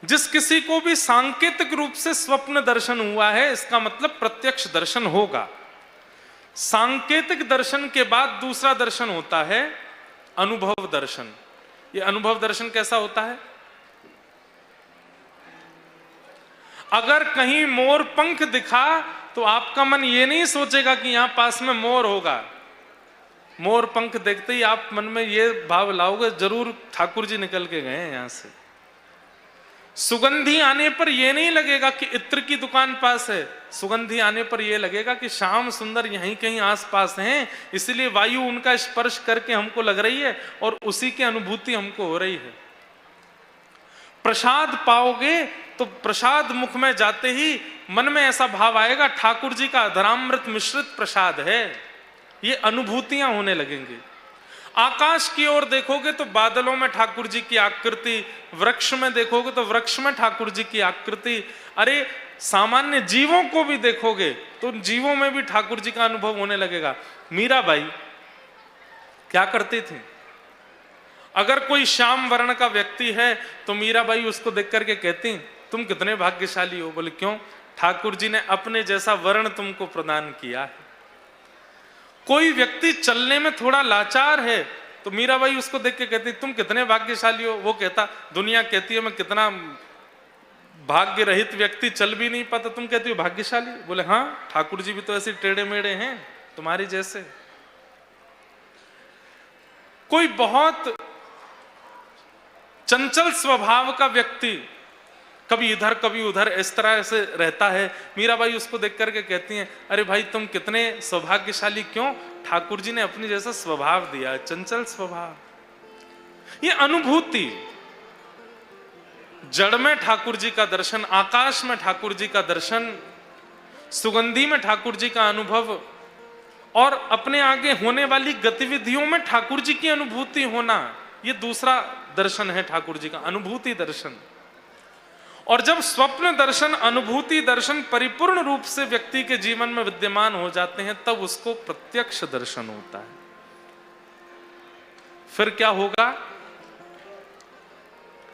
जिस किसी को भी सांकेतिक रूप से स्वप्न दर्शन हुआ है, इसका मतलब प्रत्यक्ष दर्शन होगा। सांकेतिक दर्शन के बाद दूसरा दर्शन होता है अनुभव दर्शन। ये अनुभव दर्शन कैसा होता है? अगर कहीं मोर पंख दिखा तो आपका मन ये नहीं सोचेगा कि यहां पास में मोर होगा। मोर पंख देखते ही आप मन में ये भाव लाओगे, जरूर ठाकुर जी निकल के गए हैं यहां से। सुगंधी आने पर यह नहीं लगेगा कि इत्र की दुकान पास है, सुगंधी आने पर यह लगेगा कि श्याम सुंदर यहीं कहीं आसपास हैं, इसलिए वायु उनका स्पर्श करके हमको लग रही है और उसी की अनुभूति हमको हो रही है। प्रसाद पाओगे तो प्रसाद मुख में जाते ही मन में ऐसा भाव आएगा ठाकुर जी का अधरामृत मिश्रित प्रसाद है, ये अनुभूतियां होने लगेंगी। आकाश की ओर देखोगे तो बादलों में ठाकुर जी की आकृति, वृक्ष में देखोगे तो वृक्ष में ठाकुर जी की आकृति, अरे सामान्य जीवों को भी देखोगे तो जीवों में भी ठाकुर जी का अनुभव होने लगेगा। मीराबाई क्या करती थी? अगर कोई श्याम वर्ण का व्यक्ति है तो मीराबाई उसको देख करके कहती, तुम कितने भाग्यशाली हो। बोले क्यों? ठाकुर जी ने अपने जैसा वर्ण तुमको प्रदान किया है। कोई व्यक्ति चलने में थोड़ा लाचार है तो मीराबाई उसको देख के कहती, तुम कितने भाग्यशाली हो। वो कहता, दुनिया कहती है मैं कितना भाग्य रहित व्यक्ति, चल भी नहीं पाता, तुम कहती हो भाग्यशाली। बोले हाँ, ठाकुर जी भी तो ऐसे टेढ़े मेढ़े हैं तुम्हारी जैसे। कोई बहुत चंचल स्वभाव का व्यक्ति कभी इधर कभी उधर इस तरह से रहता है, मीराबाई उसको देख करके कहती हैं, अरे भाई तुम कितने सौभाग्यशाली। क्यों? ठाकुर जी ने अपनी जैसा स्वभाव दिया, चंचल स्वभाव। ये अनुभूति, जड़ में ठाकुर जी का दर्शन, आकाश में ठाकुर जी का दर्शन, सुगंधी में ठाकुर जी का अनुभव और अपने आगे होने वाली गतिविधियों में ठाकुर जी की अनुभूति होना, ये दूसरा दर्शन है ठाकुर जी का, अनुभूति दर्शन। और जब स्वप्न दर्शन, अनुभूति दर्शन परिपूर्ण रूप से व्यक्ति के जीवन में विद्यमान हो जाते हैं, तब उसको प्रत्यक्ष दर्शन होता है। फिर क्या होगा?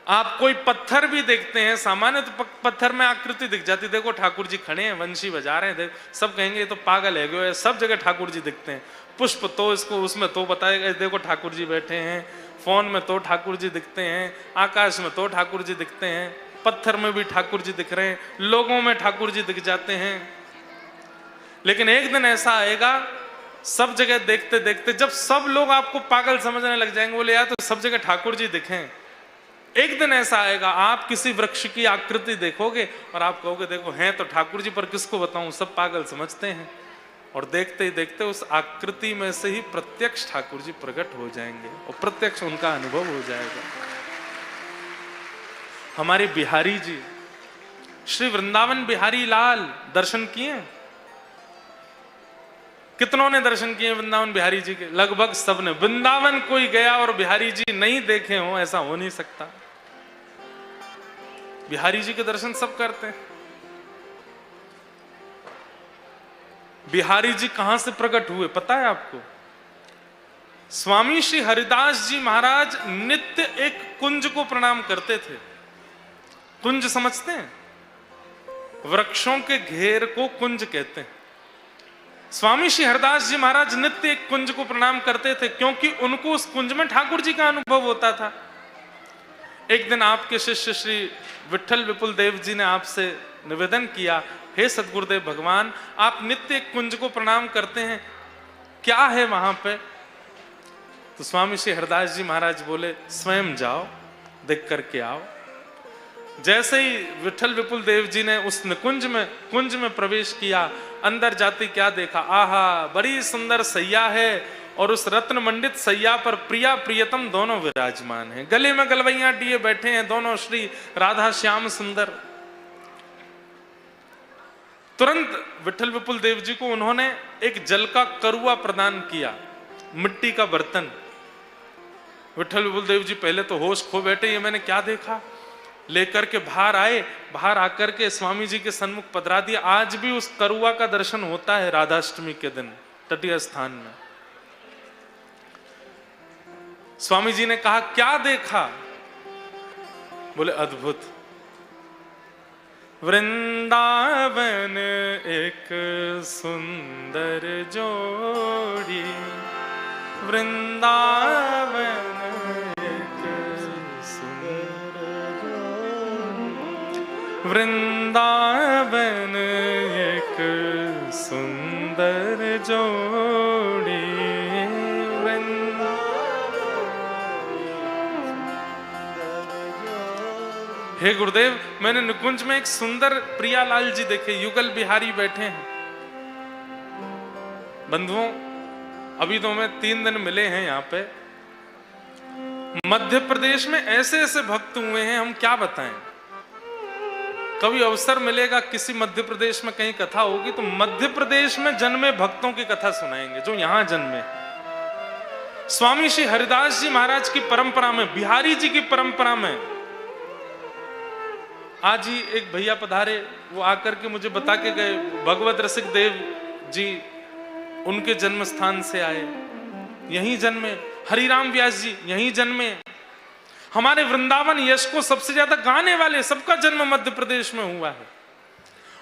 आप कोई पत्थर भी देखते हैं, सामान्य तो पत्थर में आकृति दिख जाती, देखो ठाकुर जी खड़े हैं, वंशी बजा रहे हैं, देख, सब कहेंगे ये तो पागल है, सब जगह ठाकुर जी दिखते हैं। पुष्प तो इसको उसमें तो बताएगा, देखो ठाकुर जी बैठे हैं, फोन में तो ठाकुर जी दिखते हैं, आकाश में तो ठाकुर जी दिखते हैं, पत्थर में भी ठाकुर जी दिख रहे हैं, लोगों में ठाकुर जी दिख जाते हैं। लेकिन एक दिन ऐसा आएगा, सब जगह देखते देखते जब सब लोग आपको पागल समझने लग जाएंगे, बोले यार तो सब जगह ठाकुर जी दिखें। एक दिन ऐसा आएगा, आप किसी वृक्ष की आकृति देखोगे और आप कहोगे देखो हैं तो ठाकुर जी, पर किसको बताऊं, सब पागल समझते हैं। और देखते ही देखते उस आकृति में से ही प्रत्यक्ष ठाकुर जी प्रकट हो जाएंगे और प्रत्यक्ष उनका अनुभव हो जाएगा। हमारे बिहारी जी, श्री वृंदावन बिहारी लाल दर्शन किए? कितनों ने दर्शन किए वृंदावन बिहारी जी के? लगभग सबने। वृंदावन कोई गया और बिहारी जी नहीं देखे हो, ऐसा हो नहीं सकता। बिहारी जी के दर्शन सब करते हैं। बिहारी जी कहां से प्रकट हुए पता है आपको? स्वामी श्री हरिदास जी महाराज नित्य एक कुंज को प्रणाम करते थे। कुंज समझते हैं? वृक्षों के घेर को कुंज कहते हैं। स्वामी श्री हरिदास जी महाराज नित्य एक कुंज को प्रणाम करते थे, क्योंकि उनको उस कुंज में ठाकुर जी का अनुभव होता था। एक दिन आपके शिष्य श्री विट्ठल विपुल देव जी ने आपसे निवेदन किया, हे सद्गुरुदेव भगवान, आप नित्य कुंज को प्रणाम करते हैं, क्या है वहां पे? तो स्वामी श्री हरदास जी महाराज बोले, स्वयं जाओ, देख करके आओ। जैसे ही विट्ठल विपुल देव जी ने उस कुंज में प्रवेश किया, अंदर जाते क्या देखा, आहा, बड़ी सुंदर सैया है और उस रत्न मंडित सैया पर प्रिया प्रियतम दोनों विराजमान हैं, गले में गलवैया दिए बैठे हैं दोनों श्री राधा श्याम सुंदर। तुरंत विट्ठल विपुल देव जी को उन्होंने एक जल का करुआ प्रदान किया, मिट्टी का बर्तन। विट्ठल विपुल देव जी पहले तो होश खो बैठे, ये मैंने क्या देखा, लेकर के बाहर आए, बाहर आकर के स्वामी जी के सन्मुख पधरा दिया। आज भी उस करुआ का दर्शन होता है राधाष्टमी के दिन तटीय स्थान में। स्वामी जी ने कहा, क्या देखा? बोले, अद्भुत, वृंदावन एक सुंदर जोड़ी, वृंदावन एक सुंदर जोड़ी, वृंदावन एक सुंदर जोड़ी, हे गुरुदेव, मैंने निकुंज में एक सुंदर प्रियालाल जी देखे, युगल बिहारी बैठे हैं। बंधुओं, अभी तो हमें 3 दिन मिले हैं यहाँ पे। मध्य प्रदेश में ऐसे ऐसे भक्त हुए हैं, हम क्या बताएं। कभी अवसर मिलेगा, किसी मध्य प्रदेश में कहीं कथा होगी तो मध्य प्रदेश में जन्मे भक्तों की कथा सुनाएंगे जो यहां जन्मे। स्वामी श्री हरिदास जी महाराज की परंपरा में, बिहारी जी की परंपरा में, आज ही एक भैया पधारे, वो आकर के मुझे बता के गए, भगवत रसिक देव जी उनके जन्म स्थान से आए, यहीं जन्मे। हरिराम व्यास जी यहीं जन्मे। हमारे वृंदावन यश को सबसे ज्यादा गाने वाले सबका जन्म मध्य प्रदेश में हुआ है।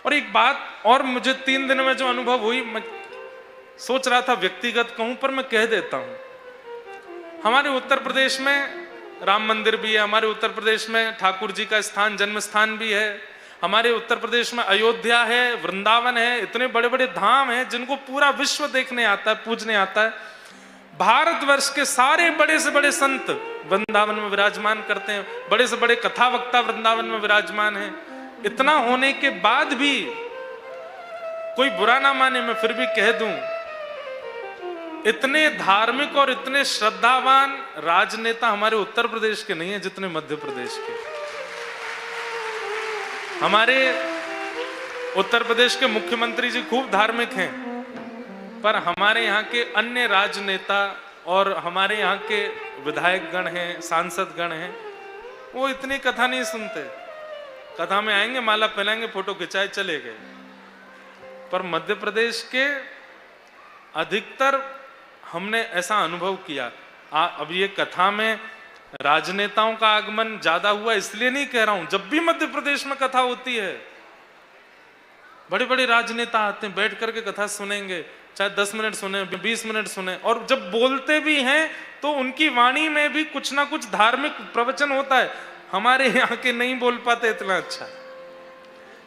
और एक बात और मुझे 3 दिन में जो अनुभव हुई, मैं सोच रहा था व्यक्तिगत कहूं, पर मैं कह देता हूं। हमारे उत्तर प्रदेश में राम मंदिर भी है, हमारे उत्तर प्रदेश में ठाकुर जी का स्थान, जन्म स्थान भी है, हमारे उत्तर प्रदेश में अयोध्या है, वृंदावन है, इतने बड़े बड़े धाम हैं जिनको पूरा विश्व देखने आता है, पूजने आता है। भारतवर्ष के सारे बड़े से बड़े संत वृंदावन में विराजमान करते हैं, बड़े से बड़े कथा वक्ता वृंदावन में विराजमान हैं। इतना होने के बाद भी कोई बुरा ना माने, मैं फिर भी कह दूं, इतने धार्मिक और इतने श्रद्धावान राजनेता हमारे उत्तर प्रदेश के नहीं है जितने मध्य प्रदेश के। हमारे उत्तर प्रदेश के मुख्यमंत्री जी खूब धार्मिक हैं, पर हमारे यहाँ के अन्य राजनेता और हमारे यहाँ के विधायक गण हैं, सांसद गण हैं, वो इतनी कथा नहीं सुनते। कथा में आएंगे, माला पहनाएंगे, फोटो खिंचाए, चले गए। पर मध्य प्रदेश के अधिकतर हमने ऐसा अनुभव किया। अब ये कथा में राजनेताओं का आगमन ज्यादा हुआ इसलिए नहीं कह रहा हूं, जब भी मध्य प्रदेश में कथा होती है बड़े बड़े राजनेता आते हैं, बैठ करके कथा सुनेंगे, चाहे 10 मिनट सुने, 20 मिनट सुने, और जब बोलते भी हैं तो उनकी वाणी में भी कुछ ना कुछ धार्मिक प्रवचन होता है। हमारे यहाँ के नहीं बोल पाते इतना अच्छा।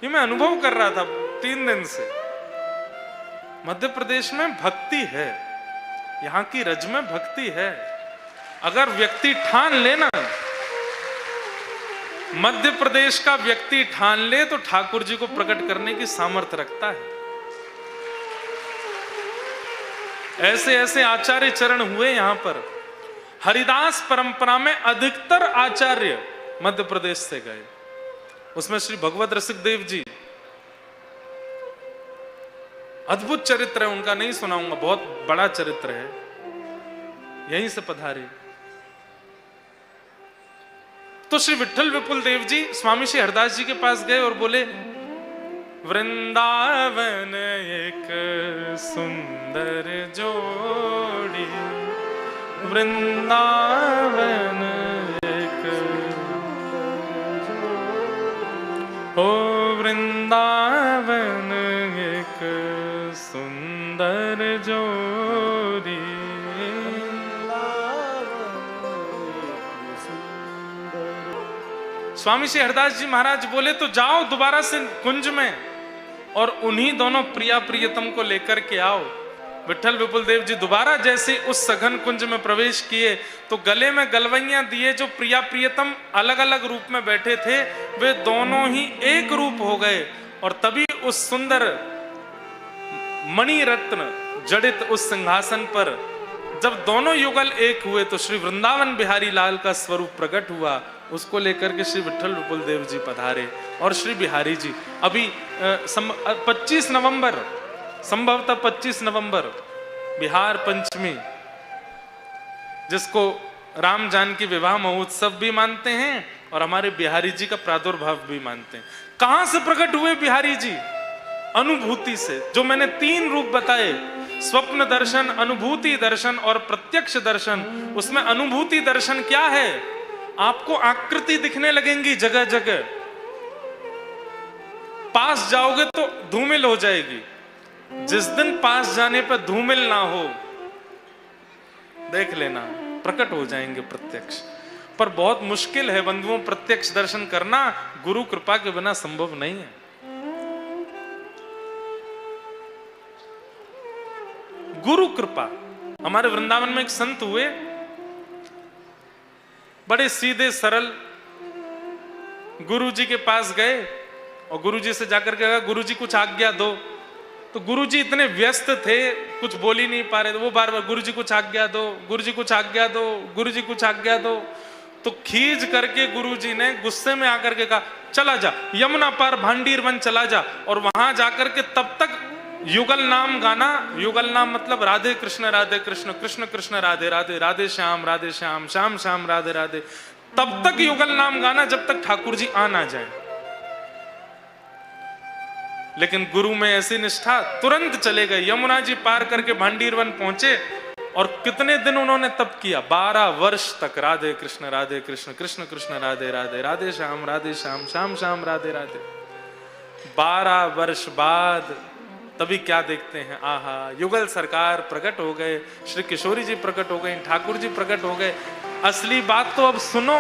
ये मैं अनुभव कर रहा था 3 दिन से। मध्य प्रदेश में भक्ति है, यहाँ की रज में भक्ति है। अगर व्यक्ति ठान लेना, मध्य प्रदेश का व्यक्ति ठान ले तो ठाकुर जी को प्रकट करने की सामर्थ्य रखता है। ऐसे ऐसे आचार्य चरण हुए यहां पर। हरिदास परंपरा में अधिकतर आचार्य मध्य प्रदेश से गए। उसमें श्री भगवत रसिक देव जी, अद्भुत चरित्र है उनका, नहीं सुनाऊंगा, बहुत बड़ा चरित्र है, यहीं से पधारे। तो श्री विट्ठल विपुल देव जी स्वामी श्री हरदास जी के पास गए और बोले, वृंदावन एक सुंदर जोड़ी, वृंदावन एक, ओ वृंदावन एक सुंदर जोड़ी, स्वामी श्री हरदास जी महाराज बोले तो जाओ दोबारा से कुंज में और उन्हीं दोनों प्रिया प्रियतम को लेकर के आओ। विठल विपुल देव जी दोबारा जैसे उस सघन कुंज में प्रवेश किए तो गले में गलवैयां दिए, जो प्रिया प्रियतम अलग अलग रूप में बैठे थे वे दोनों ही एक रूप हो गए। और तभी उस सुंदर मणि रत्न जड़ित उस सिंहासन पर जब दोनों युगल एक हुए तो श्री वृंदावन बिहारी लाल का स्वरूप प्रकट हुआ। उसको लेकर के श्री विठल विपुल देव जी पधारे और श्री बिहारी जी अभी 25 नवंबर, संभवतः 25 नवंबर बिहार पंचमी, जिसको राम जानकी विवाह महोत्सव भी मानते हैं और हमारे बिहारी जी का प्रादुर्भाव भी मानते हैं। कहां से प्रकट हुए बिहारी जी? अनुभूति से। जो मैंने 3 रूप बताए, स्वप्न दर्शन, अनुभूति दर्शन और प्रत्यक्ष दर्शन, उसमें अनुभूति दर्शन क्या है? आपको आकृति दिखने लगेंगी जगह जगह, पास जाओगे तो धूमिल हो जाएगी। जिस दिन पास जाने पर धूमिल ना हो, देख लेना प्रकट हो जाएंगे प्रत्यक्ष। पर बहुत मुश्किल है बंधुओं प्रत्यक्ष दर्शन करना, गुरु कृपा के बिना संभव नहीं है। गुरु कृपा। हमारे वृंदावन में एक संत हुए, बड़े सीधे सरल, गुरुजी के पास गए और गुरुजी से जाकर के कहा गुरुजी कुछ आज्ञा दो। तो गुरुजी इतने व्यस्त थे कुछ बोल ही नहीं पा रहे थे, वो बार बार गुरुजी कुछ आज्ञा दो, गुरुजी कुछ आज्ञा दो, गुरुजी कुछ आज्ञा दो। तो खींच करके गुरुजी ने गुस्से में आकर के कहा चला जा यमुना पार भांडीर वन चला जा और वहां जाकर के तब तक युगल नाम गाना। युगल नाम मतलब राधे कृष्ण कृष्ण कृष्ण राधे राधे, राधे श्याम श्याम श्याम राधे राधे। तब तक युगल नाम गाना जब तक ठाकुर जी आ ना जाए। लेकिन गुरु में ऐसी निष्ठा, तुरंत चले गए, यमुना जी पार करके भांडीर वन पहुंचे। और कितने दिन उन्होंने तप किया? 12 वर्ष तक राधे कृष्ण कृष्ण कृष्ण राधे राधे, राधे श्याम श्याम श्याम राधे राधे। 12 वर्ष बाद तभी क्या देखते हैं, आहा, युगल सरकार प्रकट हो गए, श्री किशोरी जी प्रकट हो गए, ठाकुर जी प्रकट हो गए। असली बात तो अब सुनो,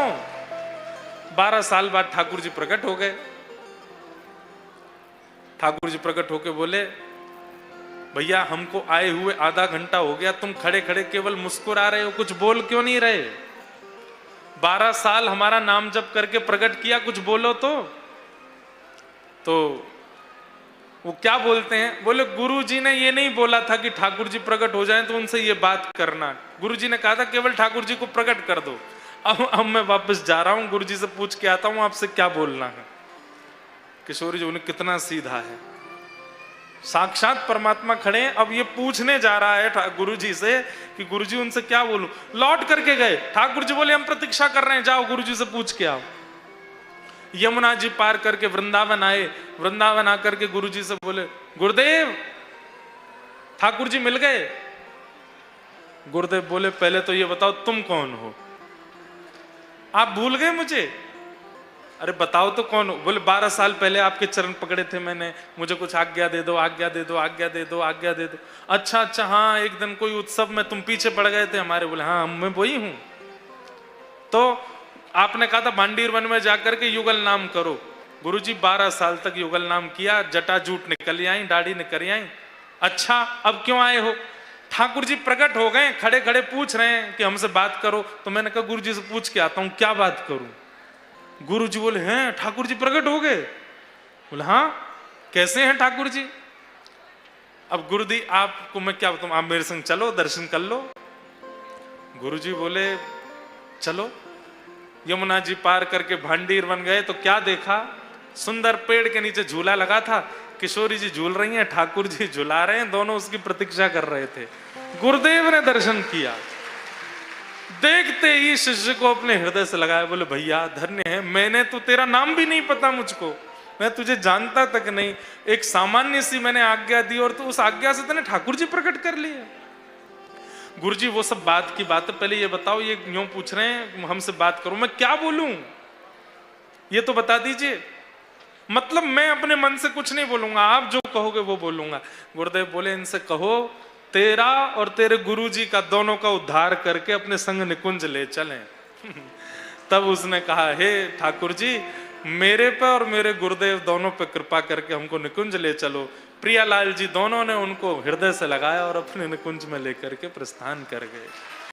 12 साल बाद ठाकुर जी प्रकट हो गए। ठाकुर जी प्रकट होके बोले भैया हमको आए हुए आधा घंटा हो गया, तुम खड़े खड़े केवल मुस्कुरा रहे हो, कुछ बोल क्यों नहीं रहे? 12 साल हमारा नाम जप करके प्रकट किया, कुछ बोलो तो वो क्या बोलते हैं? बोले गुरुजी ने ये नहीं बोला था कि ठाकुर जी प्रकट हो जाएं तो उनसे ये बात करना। गुरुजी ने कहा था केवल ठाकुर जी को प्रकट कर दो। अब मैं वापस जा रहा हूं, गुरुजी से पूछ के आता हूं आपसे क्या बोलना है। किशोरी जी उन्हें कितना सीधा है, साक्षात परमात्मा खड़े हैं, अब ये पूछने जा रहा है गुरुजी से कि गुरुजी उनसे क्या बोलूं। लौट करके गए, ठाकुर जी बोले हम प्रतीक्षा कर रहे हैं, जाओ गुरुजी से पूछ के आओ। यमुना जी पार करके वृंदावन आए, वृंदावन आकर के गुरुजी से बोले गुरुदेव ठाकुर जी मिल गए। गुरुदेव बोले पहले तो ये बताओ तुम कौन हो? आप भूल गए मुझे? अरे बताओ तो कौन हो? बोले 12 साल पहले आपके चरण पकड़े थे मैंने, मुझे कुछ आज्ञा दे दो, आज्ञा दे दो, आज्ञा दे दो, आज्ञा दे दो। अच्छा हाँ, एक दिन कोई उत्सव में तुम पीछे पड़ गए थे हमारे। बोले हाँ मैं वही हूं। तो आपने कहा था भांडीर वन में जाकर के युगल नाम करो। गुरुजी 12 साल तक युगल नाम किया, जटा जूट निकल आई, दाढ़ी निकल आई। अच्छा अब क्यों आए हो? ठाकुर जी प्रकट हो गए, खड़े खड़े पूछ रहे हैं कि हमसे बात करो। तो मैंने कहा गुरुजी से पूछ के आता हूं, क्या बात करूं? गुरुजी बोले हैं ठाकुर जी प्रकट हो गए। बोले हाँ कैसे हैं ठाकुर जी? अब गुरुजी आपको मैं क्या बताऊं, आप मेरे संग चलो दर्शन कर लो। गुरुजी बोले चलो। यमुना जी पार करके भांडीर बन गए तो क्या देखा? सुंदर पेड़ के नीचे झूला लगा था, किशोरी जी झूल रही हैं, ठाकुर जी झुला रहे हैं, दोनों उसकी प्रतीक्षा कर रहे थे। गुरुदेव ने दर्शन किया, देखते ही शिष्य को अपने हृदय से लगाया। बोले भैया धन्य है, मैंने तो तेरा नाम भी नहीं पता मुझको, मैं तुझे जानता तक नहीं, एक सामान्य सी मैंने आज्ञा दी और तो उस आज्ञा से तूने ठाकुर जी प्रकट कर लिए। गुरुजी वो सब बात की बात है, पहले ये बताओ, ये यूं पूछ रहे हैं हमसे बात करो, मैं क्या बोलूं ये तो बता दीजिए। मतलब मैं अपने मन से कुछ नहीं बोलूंगा, आप जो कहोगे वो बोलूंगा। गुरुदेव बोले इनसे कहो तेरा और तेरे गुरुजी का दोनों का उद्धार करके अपने संग निकुंज ले चलें। तब उसने कहा, हे ठाकुर जी, मेरे पे और मेरे गुरुदेव दोनों पे कृपा करके हमको निकुंज ले चलो। प्रियालाल जी दोनों ने उनको हृदय से लगाया और अपने निकुंज में लेकर के प्रस्थान कर गए।